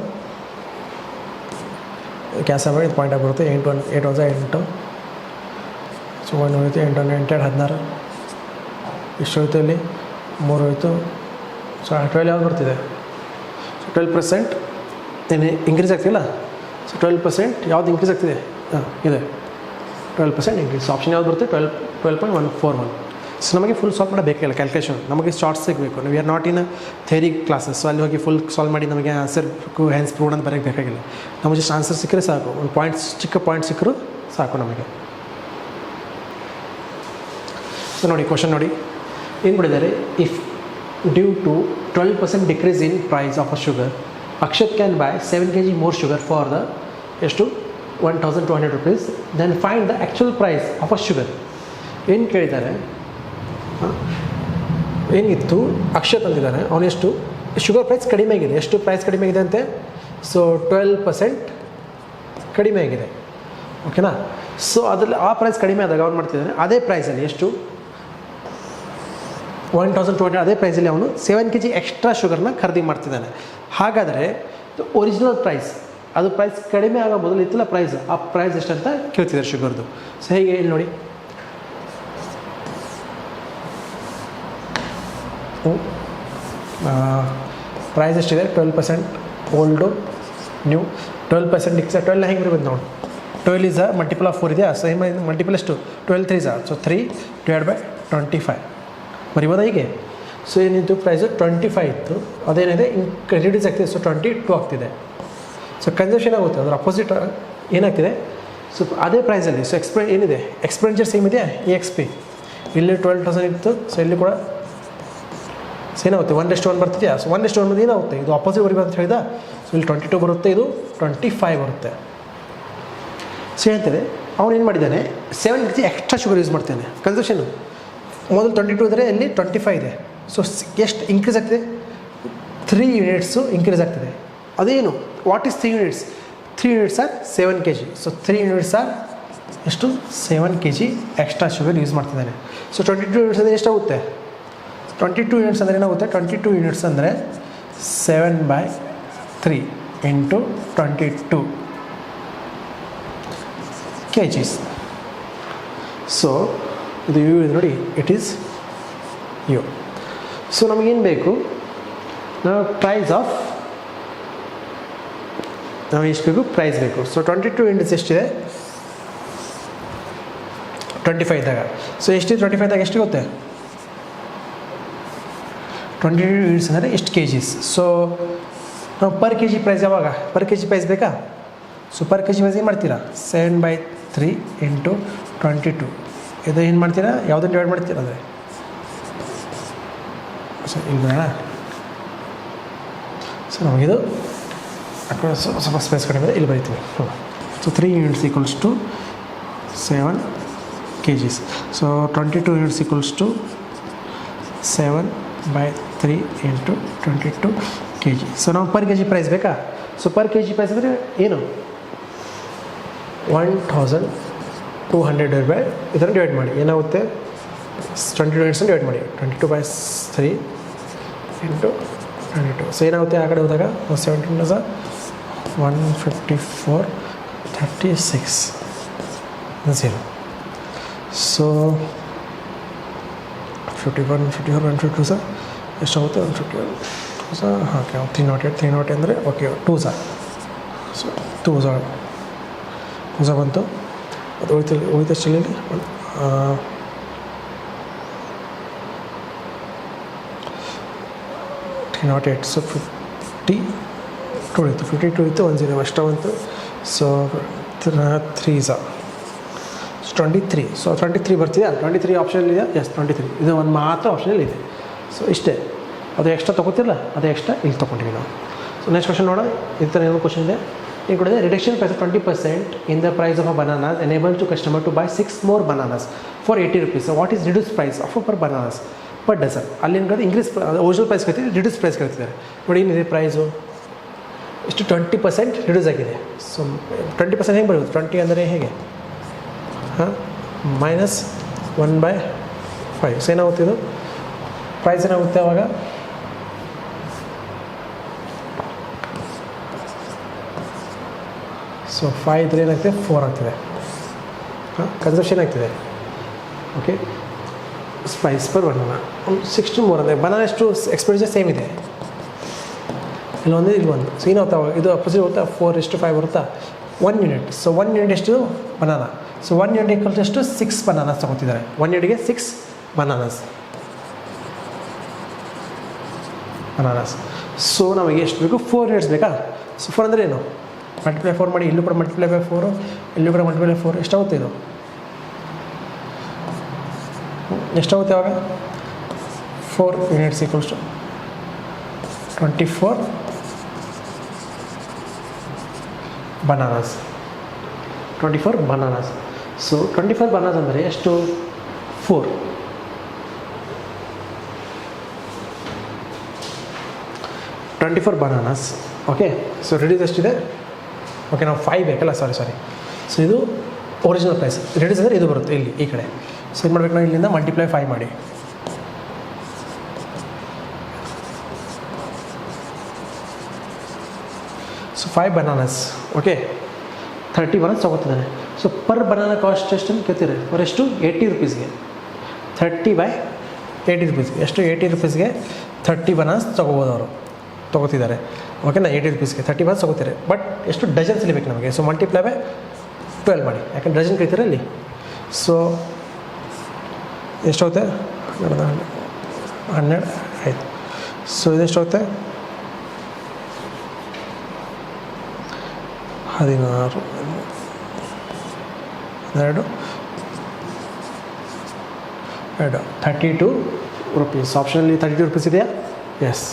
ಕ್ಯಾನ್ಸಲ್ ಮಾಡಿ ಇದು ಪಾಯಿಂಟ್ ಆಗಿಬಿಡುತ್ತೆ. 8 1 8. ಸೊ 1 ಹೋಯ್ತು, 8 1 8 16 ಇಷ್ಟು ಹೋಯ್ತು, ಇಲ್ಲಿ 3 ಹೋಯ್ತು. ಸೊ 12 ಯಾವ್ದು ಬರ್ತಿದೆ? ಸೊ 12% ಏನು ಇನ್ಕ್ರೀಸ್ ಆಗ್ತಿಲ್ಲ? ಸೊ 12% ಯಾವ್ದು ಇನ್ಕ್ರೀಸ್ ಆಗ್ತಿದೆ? ಇದೆ 12% ಇನ್ಕ್ರೀಸ್. ಆಪ್ಷನ್ ಯಾವ್ದು ಬರುತ್ತೆ? 12.141. ಸೊ ನಮಗೆ ಫುಲ್ ಸಾಲ್ವ್ ಮಾಡಬೇಕಿಲ್ಲ ಕ್ಯಾಲ್ಕುಲೇಷನ್, ನಮಗೆ ಶಾರ್ಟ್ಸ್ ಸಿಗಬೇಕು. We are not in theory classes. So ಅಲ್ಲಿ ಹೋಗಿ ಫುಲ್ ಸಾಲ್ವ್ ಮಾಡಿ ನಮಗೆ ಆನ್ಸರ್ ಹ್ಯಾನ್ಸ್ ಪ್ರೂವ್ಡ್ ಅಂತ ಬರೋಕ್ಕೆ ಬೇಕಾಗಿಲ್ಲ. ನಮಗೆ ಜಸ್ಟ್ ಆನ್ಸರ್ ಸಿಕ್ಕರೆ ಸಾಕು, ಒಂದು ಪಾಯಿಂಟ್ಸ್ ಚಿಕ್ಕ ಪಾಯಿಂಟ್ ಸಿಕ್ಕರೂ ಸಾಕು ನಮಗೆ. ಸೊ ನೋಡಿ ಕ್ವಶನ್ ನೋಡಿ ಏನು ಮಾಡಿದ್ದಾರೆ? If due to 12% decrease in price of a sugar, Akshat can buy 7 kg more sugar for the ಎಷ್ಟು? 1200 rupees. Then find the actual price of a sugar. ಏನು ಕೇಳಿದ್ದಾರೆ, ಏನಿತ್ತು ಅಕ್ಷತ್ ಅಂತಿದ್ದಾನೆ, ಅವನೆಷ್ಟು ಶುಗರ್ ಪ್ರೈಸ್ ಕಡಿಮೆ ಆಗಿದೆ. ಎಷ್ಟು ಪ್ರೈಸ್ ಕಡಿಮೆ ಆಗಿದೆ ಅಂತೆ? ಸೊ 12% ಕಡಿಮೆ ಆಗಿದೆ. ಓಕೆನಾ? ಸೊ ಅದರಲ್ಲಿ ಆ ಪ್ರೈಸ್ ಕಡಿಮೆ ಆದಾಗ ಅವ್ನು ಮಾಡ್ತಿದ್ದಾನೆ ಅದೇ ಪ್ರೈಸಲ್ಲಿ ಎಷ್ಟು 1200 ಅದೇ ಪ್ರೈಸಲ್ಲಿ ಅವನು 7 kg ಎಕ್ಸ್ಟ್ರಾ ಶುಗರ್ನ ಖರೀದಿ ಮಾಡ್ತಿದ್ದಾನೆ. ಹಾಗಾದರೆ ಒರಿಜಿನಲ್ ಪ್ರೈಸ್, ಅದು ಪ್ರೈಸ್ ಕಡಿಮೆ ಆಗೋ ಮೊದಲು ಇತ್ತಲ್ಲ ಪ್ರೈಸ್, ಆ ಪ್ರೈಸ್ ಎಷ್ಟಂತ ಕೇಳ್ತಿದ್ದಾರೆ ಶುಗರ್ದು. ಸೊ ಹೇಗೆ ಇಲ್ಲಿ ನೋಡಿ, ಪ್ರೈಸ್ ಎಷ್ಟಿದೆ 12%, ಓಲ್ಡು ನ್ಯೂ 12% ಇಕ್ಸ 12 ಹೆಂಗೆ ಬರಬೇಕು ನೋಡಿ, 12 is a multiple of 4 ಇದೆಯಾ? ಸೊ ಮಲ್ಟಿಪಲ್ ಎಷ್ಟು 12 3s are, so 3 divided by 25 ಬರೀಬೋದಾ ಹೀಗೆ? ಸೊ ಏನಿತ್ತು ಪ್ರೈಸು 25 ಇತ್ತು, ಅದೇನಿದೆ ರಿಡ್ಯೂಸ್ ಆಗ್ತಿದೆ, ಸೊ 22 ಆಗ್ತಿದೆ. ಸೊ ಕನ್ಸೆಷನ್ ಆಗುತ್ತೆ, ಅದರ ಅಪೋಸಿಟ್ ಏನಾಗ್ತಿದೆ, ಸೊ ಅದೇ ಪ್ರೈಸಲ್ಲಿ. ಸೊ ಏನಿದೆ ಎಕ್ಸ್ಪೆಂಡಿಚರ್ ಸೇಮ್ ಇದೆಯಾ, EXP ಇಲ್ಲಿ 12,000 ಇತ್ತು, ಸೊ ಇಲ್ಲಿ ಕೂಡ ಏನಾಗುತ್ತೆ 1:1 ಬರ್ತಿದೆಯಾ? ಸೊ 1:1 ಬಂದು ಏನಾಗುತ್ತೆ, ಇದು ಅಪೋಸಿಟ್ ಬರೀಬೋದು ಅಂತ ಹೇಳಿದ. ಸೊ ಇಲ್ಲಿ 22 ಬರುತ್ತೆ, ಇದು 25 ಬರುತ್ತೆ. ಸೊ ಹೇಳ್ತಾರೆ ಅವನು ಏನು ಮಾಡಿದ್ದಾನೆ, 7 kg ಎಕ್ಸ್ಟ್ರಾ ಶುಗರ್ ಯೂಸ್ ಮಾಡ್ತಾನೆ. ಕನ್ಸೆಷನು ಮೊದಲು 22 ಇದ್ದರೆ ಇಲ್ಲಿ 25 ಇದೆ. ಸೊ ಎಷ್ಟು ಇನ್ಕ್ರೀಸ್ ಆಗ್ತಿದೆ, 3 ಯೂನಿಟ್ಸು ಇನ್ಕ್ರೀಸ್ ಆಗ್ತಿದೆ. ಅದೇನು, what is 3 units? 3 units are 7 kg. So 3 units are ಎಷ್ಟು 7 kg ಎಕ್ಸ್ಟ್ರಾ ಶುಗರ್ ಯೂಸ್ ಮಾಡ್ತಿದ್ದಾನೆ. ಸೊ 22 ಯೂನಿಟ್ಸ್ ಅಂದರೆ ಎಷ್ಟಾಗುತ್ತೆ, 22 ಯೂನಿಟ್ಸ್ ಅಂದರೆ ಏನಾಗುತ್ತೆ, 22 ಯೂನಿಟ್ಸ್ ಅಂದರೆ 7/3 ಇಂಟು 22 kgs. ಸೊ ಇದು ಯು ಇದೆ ನೋಡಿ, ಇಟ್ ಈಸ್ ಯು. ಸೊ ನಮಗೇನು ಬೇಕು, ನಾವು ಪ್ರೈಸ್ ಆಫ್, ನಾವು ಎಷ್ಟು ಬೇಕು ಪ್ರೈಸ್ ಬೇಕು. ಸೊ 22 ಯೂನಿಟ್ಸ್ ಎಷ್ಟಿದೆ 25 ಇದ್ದಾಗ. ಸೊ ಎಷ್ಟಿದೆ 25 ಇದ್ದಾಗ ಎಷ್ಟು ಗೊತ್ತೆ, 22 ಯೂನಿಟ್ಸ್ ಅಂದರೆ ಎಷ್ಟು kgs. ಸೊ ನಾವು ಪರ್ kg ಪ್ರೈಸ್ ಯಾವಾಗ, ಪರ್ kg ಪ್ರೈಸ್ ಬೇಕಾ? ಸೊ ಪರ್ kg ಪ್ರೈಸ್ ಏನು ಮಾಡ್ತೀರಾ, 7/3 ಇಂಟು 22 ಇದು ಏನು ಮಾಡ್ತೀರಾ, ಯಾವುದನ್ನು ಡಿವೈಡ್ ಮಾಡ್ತೀರಾ ಅಂದರೆ, ಸೊ ಇಲ್ಲಿ ಬೇಡ. ಸೊ ನಮಗಿದು ಸ್ವಲ್ಪ ಸ್ಪೇಸ್ ಕಡಿಮೆ ಇದೆ, ಇಲ್ಲಿ ಬರೀತೀವಿ. So 3 units equals to 7 kgs. So 22 units equals to 7/3 into 22 kg. So ನಾವು ಪರ್ kg ಪ್ರೈಸ್ ಬೇಕಾ? ಸೊ ಪರ್ kg ಪ್ರೈಸ್ ಅಂದರೆ ಏನು, 1200 ಬೈ ಇದನ್ನು ಡಿವೈಡ್ ಮಾಡಿ ಏನಾಗುತ್ತೆ, 22 ಯೂನಿಟ್ಸನ್ನು ಡಿವೈಡ್ ಮಾಡಿ 22/3 ಇಂಟು 22. ಸೊ ಏನಾಗುತ್ತೆ ಆ ಕಡೆ ಹೋದಾಗ 17 154 36 0. ಸೊ 51 ಸರ್ ಎಷ್ಟಾಗುತ್ತೆ, 151 ಸರ್ ಓಕೆ 308 ಅಂದರೆ ಓಕೆ 2 ಸರ್. ಸೊ 2 ಬಂತು, ಅದು ಉಳಿದಷ್ಟಲ್ಲಿ 308. ಸೊ 52 ಇತ್ತು, 52 ಇತ್ತು, 10 ಅಷ್ಟ ಬಂತು. ಸೊ 3 23. ಸೊ 23 ಬರ್ತಿದೆಯಾ, 23 ಆಪ್ಷನ್ ಇದೆಯಾ? ಎಸ್ 23 ಇದು ಒಂದು ಮಾತ್ರ ಆಪ್ಷನಲ್ಲಿ ಇದೆ. ಸೊ ಇಷ್ಟೇ, ಅದು ಎಕ್ಸ್ಟ್ರಾ ತೊಗೋತಿರಲ್ಲ, ಅದೇ ಎಕ್ಸ್ಟ್ರಾ ಇಲ್ಲಿ ತೊಗೊಂಡಿವಿ ನಾವು. ಸೊ ನೆಕ್ಸ್ಟ್ ಕ್ವಶನ್ ನೋಡೋಣ. ಈ ಥರ ಏನೋ ಕ್ವಶನ್ ಇದೆ, ಈಗ ಕೂಡ reduction price 20% in the price of a bananas enable to customer to buy 6 more bananas for 80 rupees. What is reduce price of per bananas per dozen? ಅಲ್ಲಿ ಏನು ಕರೀತಾರೆ, ಇಂಕ್ರೀಸ್ ಒರಿಜಿನಲ್ ಪ್ರೈಸ್ ಕರಿತೀವಿ, ರಿಡ್ಯೂಸ್ ಪ್ರೈಸ್ ಕರಿತಿದ್ದಾರೆ. ನೋಡಿ ಏನಿದೆ ಪ್ರೈಸು ಇಷ್ಟು 20% ರಿಡ್ಯೂಸ್ ಆಗಿದೆ. ಸೊ 20% ಹೆಂಗೆ ಬರೋದು, 20 ಅಂದರೆ ಹೇಗೆ, ಹಾಂ -1/5. ಸೊ ಏನಾಗುತ್ತೆ ಇದು ಪ್ರೈಸ್ ಏನಾಗುತ್ತೆ ಅವಾಗ, ಸೊ 5 ಇದ್ರೆ ಏನಾಗ್ತದೆ 4 ಆಗ್ತದೆ, ಹಾಂ ಕನ್ಸಪ್ಷನ್ ಆಗ್ತಿದೆ. Okay price per banana 6 more ಅಂದರೆ ಬನಾನಾ ಎಷ್ಟು ಎಕ್ಸ್ಪೆಂಡಿಚರ್ ಸೇಮ್ ಇದೆ, ಇಲ್ಲೊಂದು ಇಲ್ಲೊಂದು. ಸೊ ಏನಾಗ್ತಾ ಇದು ಅಪೋಸಿಟ್ ಹೋಗ್ತಾ 4:5 ಬರುತ್ತಾ 1 ಯೂನಿಟ್. ಸೊ 1 ಯೂನಿಟ್ ಎಷ್ಟು ಬನಾನಾ. ಸೊ 1 ಯೂನಿಟ್ ಈಕ್ವಲ್ಸ್ ಎಷ್ಟು 6 ಬನಾನಾಸ್ ತೊಗೊತಿದ್ದಾರೆ. 1 ಯೂನಿಟ್ಗೆ 6 ಬನಾನಾಸ್. ಸೊ ನಮಗೆ ಎಷ್ಟು ಬೇಕು, 4 ಯೂನಿಟ್ಸ್ ಬೇಕಾ? ಸೊ 4 ಅಂದರೆ ಏನು, ಮಲ್ಟಿಪ್ಲೈ 4 ಮಾಡಿ, ಇಲ್ಲೂ ಕೂಡ ಮಲ್ಟಿಪ್ಲೈ ಬೈ 4, ಇಲ್ಲೂ ಕೂಡ ಮಲ್ಟಿಪ್ಲೈ 4. ಎಷ್ಟಾಗುತ್ತೆ ಇದು, ಎಷ್ಟಾಗುತ್ತೆ ಅವಾಗ 4 units equals to 24 bananas. 24 bananas. So 24 bananas ಅಂದರೆ ಎಷ್ಟು? 4. 24 ಬನಾನಾಸ್. ಓಕೆ, ಸೊ ರೆಡ್ಯೂಸ್ ಎಷ್ಟಿದೆ? ಓಕೆ, ನಾವು 5 ಬೇಕಲ್ಲ, ಸಾರಿ. ಸೊ ಇದು ಒರಿಜಿನಲ್ ಪ್ರೈಸ್. ರೆಡ್ಯೂಸ್ ಅಂದರೆ ಇದು ಬರುತ್ತೆ ಇಲ್ಲಿ ಈ ಕಡೆ. ಸೊ ಏನು ಮಾಡಬೇಕು ನಾವು? ಇಲ್ಲಿಂದ ಮಲ್ಟಿಪ್ಲೈ 5 ಮಾಡಿ. So 5 bananas. ಓಕೆ, 30 ಬನಾನಾಸ್ ತೊಗೋತಿದ್ದಾನೆ. ಸೊ ಪರ್ ಬನಾನಾ ಕಾಸ್ಟ್ ಎಷ್ಟು ಅಂತ ಕೇಳ್ತೀರಿ? ಎಷ್ಟು? 80 ರುಪೀಸ್ಗೆ 30/80 ರುಪೀಸ್ಗೆ ಎಷ್ಟು? 80 ರುಪೀಸ್ಗೆ 30 ಬನಾನಾಸ್ ತೊಗೋತಿದ್ದಾರೆ. ಓಕೆನಾ? 80 ರುಪೀಸ್ಗೆ 30 ಬನಾನಾಸ್ ತೊಗೋತೀರಿ. ಬಟ್ ಎಷ್ಟು ಡಜನ್ಸ್ ಇಲ್ಲಿ ಬೇಕು ನಮಗೆ? ಸೊ ಮಲ್ಟಿಪ್ಲೈ ಬೈ 12 ಮಾಡಿ, ಯಾಕಂದ್ರೆ ಡಜನ್ ಕೈತೀರ ಅಲ್ಲಿ. ಸೊ ಎಷ್ಟಾಗುತ್ತೆ? 12 ಆಯಿತು. ಸೊ ಇದೆಷ್ಟಾಗುತ್ತೆ? 16, 32 ರುಪೀಸ್. ಆಪ್ಷನಲ್ಲಿ 32 ರುಪೀಸ್ ಇದೆಯಾ? ಎಸ್.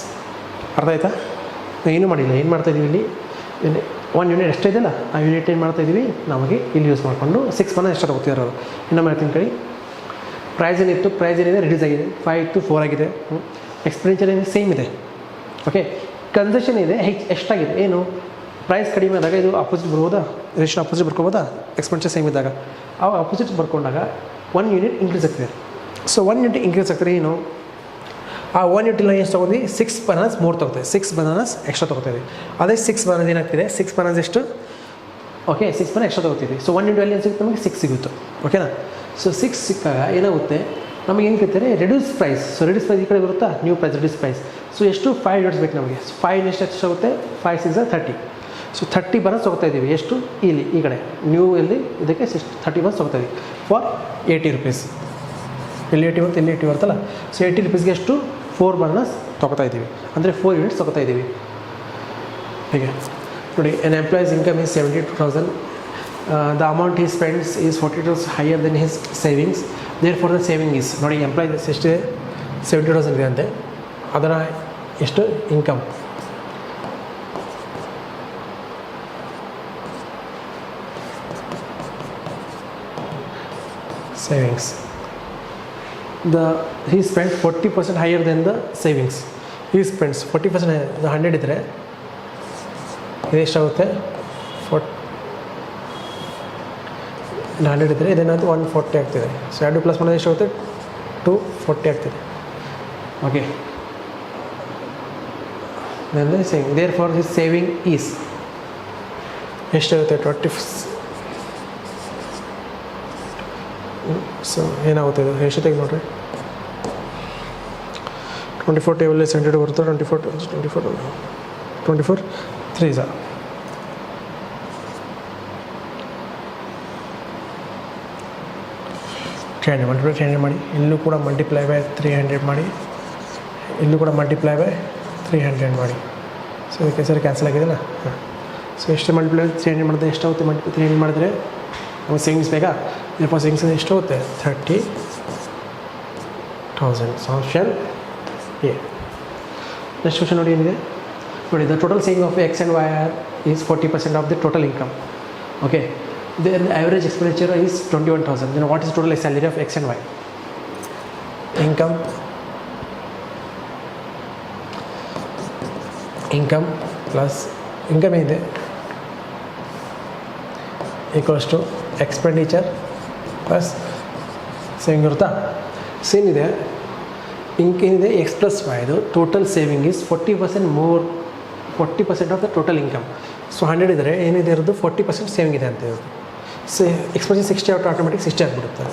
ಅರ್ಥ ಆಯ್ತಾ? ಏನೂ ಮಾಡಿಲ್ಲ. ಏನು ಮಾಡ್ತಾಯಿದ್ದೀವಿ ಇಲ್ಲಿ? 1 ಯೂನಿಟ್ ಎಷ್ಟಿದೆಯಲ್ಲ ಆ ಯೂನಿಟ್ ಏನು ಮಾಡ್ತಾಯಿದ್ದೀವಿ? ನಮಗೆ ಇಲ್ಲಿ ಯೂಸ್ ಮಾಡಿಕೊಂಡು 6 ಬನಾನಾಸ್ ಎಷ್ಟು ತೊಗೋತಿರೋರು. ಇನ್ನೊಮ್ಮೆ ಹೇಳ್ತೀನಿ ಕಡೆ. ಪ್ರೈಸ್ ಏನಿತ್ತು? ಪ್ರೈಸ್ ಏನಿದೆ? ರಿಡ್ಯೂಸ್ ಆಗಿದೆ. 5 ಇತ್ತು 4 ಆಗಿದೆ. ಎಕ್ಸ್ಪೆಂಡಿಚರ್ ಏನಿದೆ? ಸೇಮ್ ಇದೆ. ಓಕೆ, ಕನ್ಸೆಷನ್ ಇದೆ ಎಷ್ಟಾಗಿದೆ? ಏನು? ಪ್ರೈಸ್ ಕಡಿಮೆ ಆದಾಗ ಇದು ಅಪೋಸಿಟ್ ಬರ್ಬೋದಾ? ರೇಷನ್ ಅಪೋಸಿಟ್ ಬರ್ಕೋಬೋದಾ? ಎಕ್ಸ್ಪೆಂಡಿಚರ್ ಸೇಮ್ ಇದ್ದಾಗ ಆ ಅಪೋಸಿಟ್ ಬರ್ಕೊಂಡಾಗ 1 ಯೂನಿಟ್ ಇನ್ಕ್ರೀಸ್ ಆಗ್ತಿದೆ. ಸೊ 1 ಯೂನಿಟ್ ಇನ್ಕ್ರೀಸ್ ಆಗ್ತದೆ. ಏನು? ಆ 1 ಯೂನಿಟಲ್ಲಿ ಎಷ್ಟು ತೊಗೊಂಡು 6 ಬನಾನಾಸ್ ಮೋರ್ ತೊಗೋತೀವಿ. 6 ಬನಾನಾಸ್ ಎಕ್ಸ್ಟ್ರಾ ತೊಗೋತೀವಿ. ಅದೇ 6 ಬನಾನಾಸ್ ಏನಾಗ್ತಿದೆ? 6 ಬನಾನಾಸ್ ಎಷ್ಟು? ಓಕೆ, 6 ಬನಾನಾಸ್ ಎಕ್ಸ್ಟ್ರಾ ತೊಗೋತೀವಿ. ಸೊ 1 ಯೂನಿಟ್ ಅಲ್ಲಿ ಏನು ಸಿಗುತ್ತೆ? ನಮಗೆ 6 ಸಿಗುತ್ತೆ. ಓಕೆನಾ? ಸೊ 6 ಸಿಕ್ಕಾಗ ಏನಾಗುತ್ತೆ? ನಮಗೆ ಏನು ಕೇಳ್ತಾರೆ? Reduce price. So reduce price ಈ ಕಡೆ ಬರುತ್ತಾ? New price, reduce price. So ಎಷ್ಟು? 5 ಯೂನಿಟ್ಸ್ ಬೇಕು ನಮಗೆ. 5 ಎಷ್ಟು ಆಗುತ್ತೆ? 5 6 30. ಸೊ 30 ಬನಾನಾಸ್ ತೊಗೋತಾ ಇದ್ದೀವಿ. ಎಷ್ಟು? ಇಲ್ಲಿ ಈ ಕಡೆ ನ್ಯೂ ಇಲ್ಲಿ ಇದಕ್ಕೆ 30 ಬನಾನಾಸ್ ತೊಗೋತಾ ಇದ್ದೀವಿ ಫಾರ್ 80 ರುಪೀಸ್. ಇಲ್ಲಿ 80 ಬರುತ್ತೆ, ಇಲ್ಲಿ 80 ಬರುತ್ತಲ್ಲ. ಸೊ 80 ರುಪೀಸ್ಗೆ ಎಷ್ಟು? 4 ಬನಾನಾಸ್ ತೊಗೋತಾ ಇದ್ದೀವಿ, ಅಂದರೆ 4 ಯೂನಿಟ್ಸ್ ತೊಗೋತಾ ಇದ್ದೀವಿ. ಹೀಗೆ ನೋಡಿ, an employees income is 72,000. The amount he spends is 42 higher than his savings. Therefore the saving is, ನೋಡಿ ಎಂಪ್ಲಾಯೀಸ್ ಎಷ್ಟಿದೆ? 70,000 ಇದೆ ಅಂತೆ. ಅದರ ಎಷ್ಟು? Income. Savings. he spent 40% higher than the savings. He spends 40%. 100 ಇದ್ದರೆ ಇದು ಎಷ್ಟಾಗುತ್ತೆ? 100 ಇದ್ದರೆ ಇದೇನಾಗುತ್ತೆ? 140 ಆಗ್ತಿದೆ. ಸೊ 2 + 1 ಎಷ್ಟಾಗುತ್ತೆ? 240 ಆಗ್ತಿದೆ. Okay, then saving. Therefore his saving is ಎಷ್ಟಾಗುತ್ತೆ? 20. ಸೊ ಏನಾಗುತ್ತೆ? ಇದು ಎಷ್ಟು ತೆಗೆದು ನೋಡ್ರಿ. 24 ಟೇಬಲ್ 72 ಬರುತ್ತೆ. 24 3 ಸರ್. ಮಲ್ಟಿಪ್ಲೈ 300 ಮಾಡಿ. ಇಲ್ಲೂ ಕೂಡ ಮಲ್ಟಿಪ್ಲೈ ಬೈ 300 ಮಾಡಿ. ಇಲ್ಲೂ ಕೂಡ ಮಲ್ಟಿಪ್ಲೈ ಬೈ 300 ಮಾಡಿ. ಸೊ ಇದಕ್ಕೆ ಸರಿ ಕ್ಯಾನ್ಸಲ್ ಆಗಿದೆಯಲ್ಲ. ಹಾಂ, ಸೊ ಎಷ್ಟು ಮಲ್ಟಿಪ್ಲೈ 300 ಮಾಡಿದ್ರೆ ಎಷ್ಟಾಗುತ್ತೆ? ಮಲ್ಟಿಪ್ಲೈ 300 ಮಾಡಿದ್ರೆ ನಮಗೆ ಸೇವಿಂಗ್ಸ್ ಬೇಕಾ? ಸೇವಿಂಗ್ಸ್ ಎಷ್ಟು ಹೋಗುತ್ತೆ? 30,000. Option A. ನೆಕ್ಸ್ಟ್ ಕ್ವಶನ್ ನೋಡಿ ಏನಿದೆ ನೋಡಿ. The total saving of x and y are is 40% of the total income. Okay, the average expenditure is 21,000. Then what is total salary of x and y? Income plus income ಏನಿದೆ equals to expenditure plus saving ಇರುತ್ತಾ? ಸೇಮ್ ಇದೆ. ಏನಿದೆ? X plus y. ಇದು total saving is 40% more, 40% of the total income. So 100 ಇದ್ದರೆ ಏನಿದೆ ಇರೋದು? 40% ಸೇವಿಂಗ್ ಇದೆ ಅಂತ ಇರೋದು. ಸೊ ಎಕ್ಸ್ಪೆನ್ಷನ್ 60 ಆಗುತ್ತೆ, ಆಟೋಮೆಟಿಕ್ 60 ಆಗಿಬಿಡುತ್ತೆ.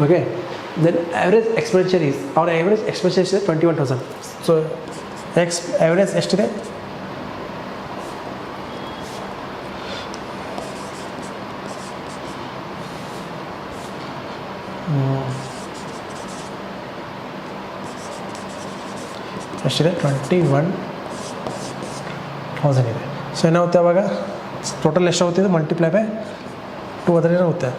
Okay, then average expenditure is, ಅವ್ರ ಆ್ಯಾವ್ರೇಜ್ ಎಕ್ಸ್ಪೆಂಡಿಚರ್ ಇದೆ 21,000. ಸೊ ಆ್ಯಾವ್ರೇಜ್ ಎಷ್ಟಿದೆ? ಎಷ್ಟಿದೆ? 21,000 ಇದೆ. ಸೊ ಏನಾಗುತ್ತೆ ಅವಾಗ? ಟೋಟಲ್ ಎಷ್ಟಾಗುತ್ತೆ? ಇದು ಮಲ್ಟಿಪ್ಲೈ ಬೈ 2 ಅದರ ಏನಾಗುತ್ತೆ?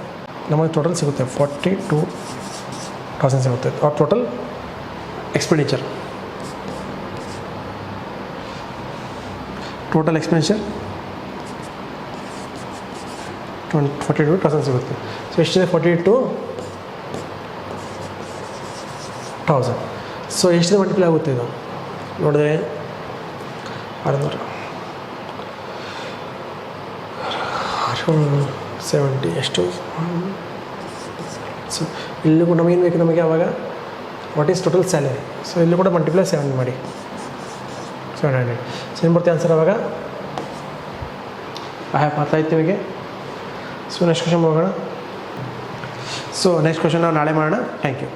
ನಮಗೆ ಟೋಟಲ್ ಸಿಗುತ್ತೆ 42,000 ಸಿಗುತ್ತೆ. ಅವ್ರ ಟೋಟಲ್ ಎಕ್ಸ್ಪೆಂಡಿಚರ್. 42,000 ಸಿಗುತ್ತೆ. ಸೊ ಎಷ್ಟಿದೆ 42,000. ಸೊ ಎಷ್ಟಿದೆ ಮಲ್ಟಿಪ್ಲೈ ಆಗುತ್ತೆ ಇದು ನೋಡಿದ್ರೆ 70 ಎಷ್ಟು. ಸೊ ಇಲ್ಲಿ ಕೂಡ ನಮಗೇನು ಬೇಕು, ನಮಗೆ ಆವಾಗ what is total salary. So ಇಲ್ಲಿ ಕೂಡ ಮಲ್ಟಿಪ್ಲೈ 7 ಮಾಡಿ 700. ಸೊ ಏನು ಬರ್ತೀವಿ ಆನ್ಸರ್ ಆವಾಗ ಅರ್ಥ ಆಯ್ತು ನಿಮಗೆ. ಸೊ ನೆಕ್ಸ್ಟ್ ಕ್ವಶನ್ ಹೋಗೋಣ. ಸೊ ನೆಕ್ಸ್ಟ್ ಕ್ವಶನ್ ನಾವು ನಾಳೆ ಮಾಡೋಣ. Thank you.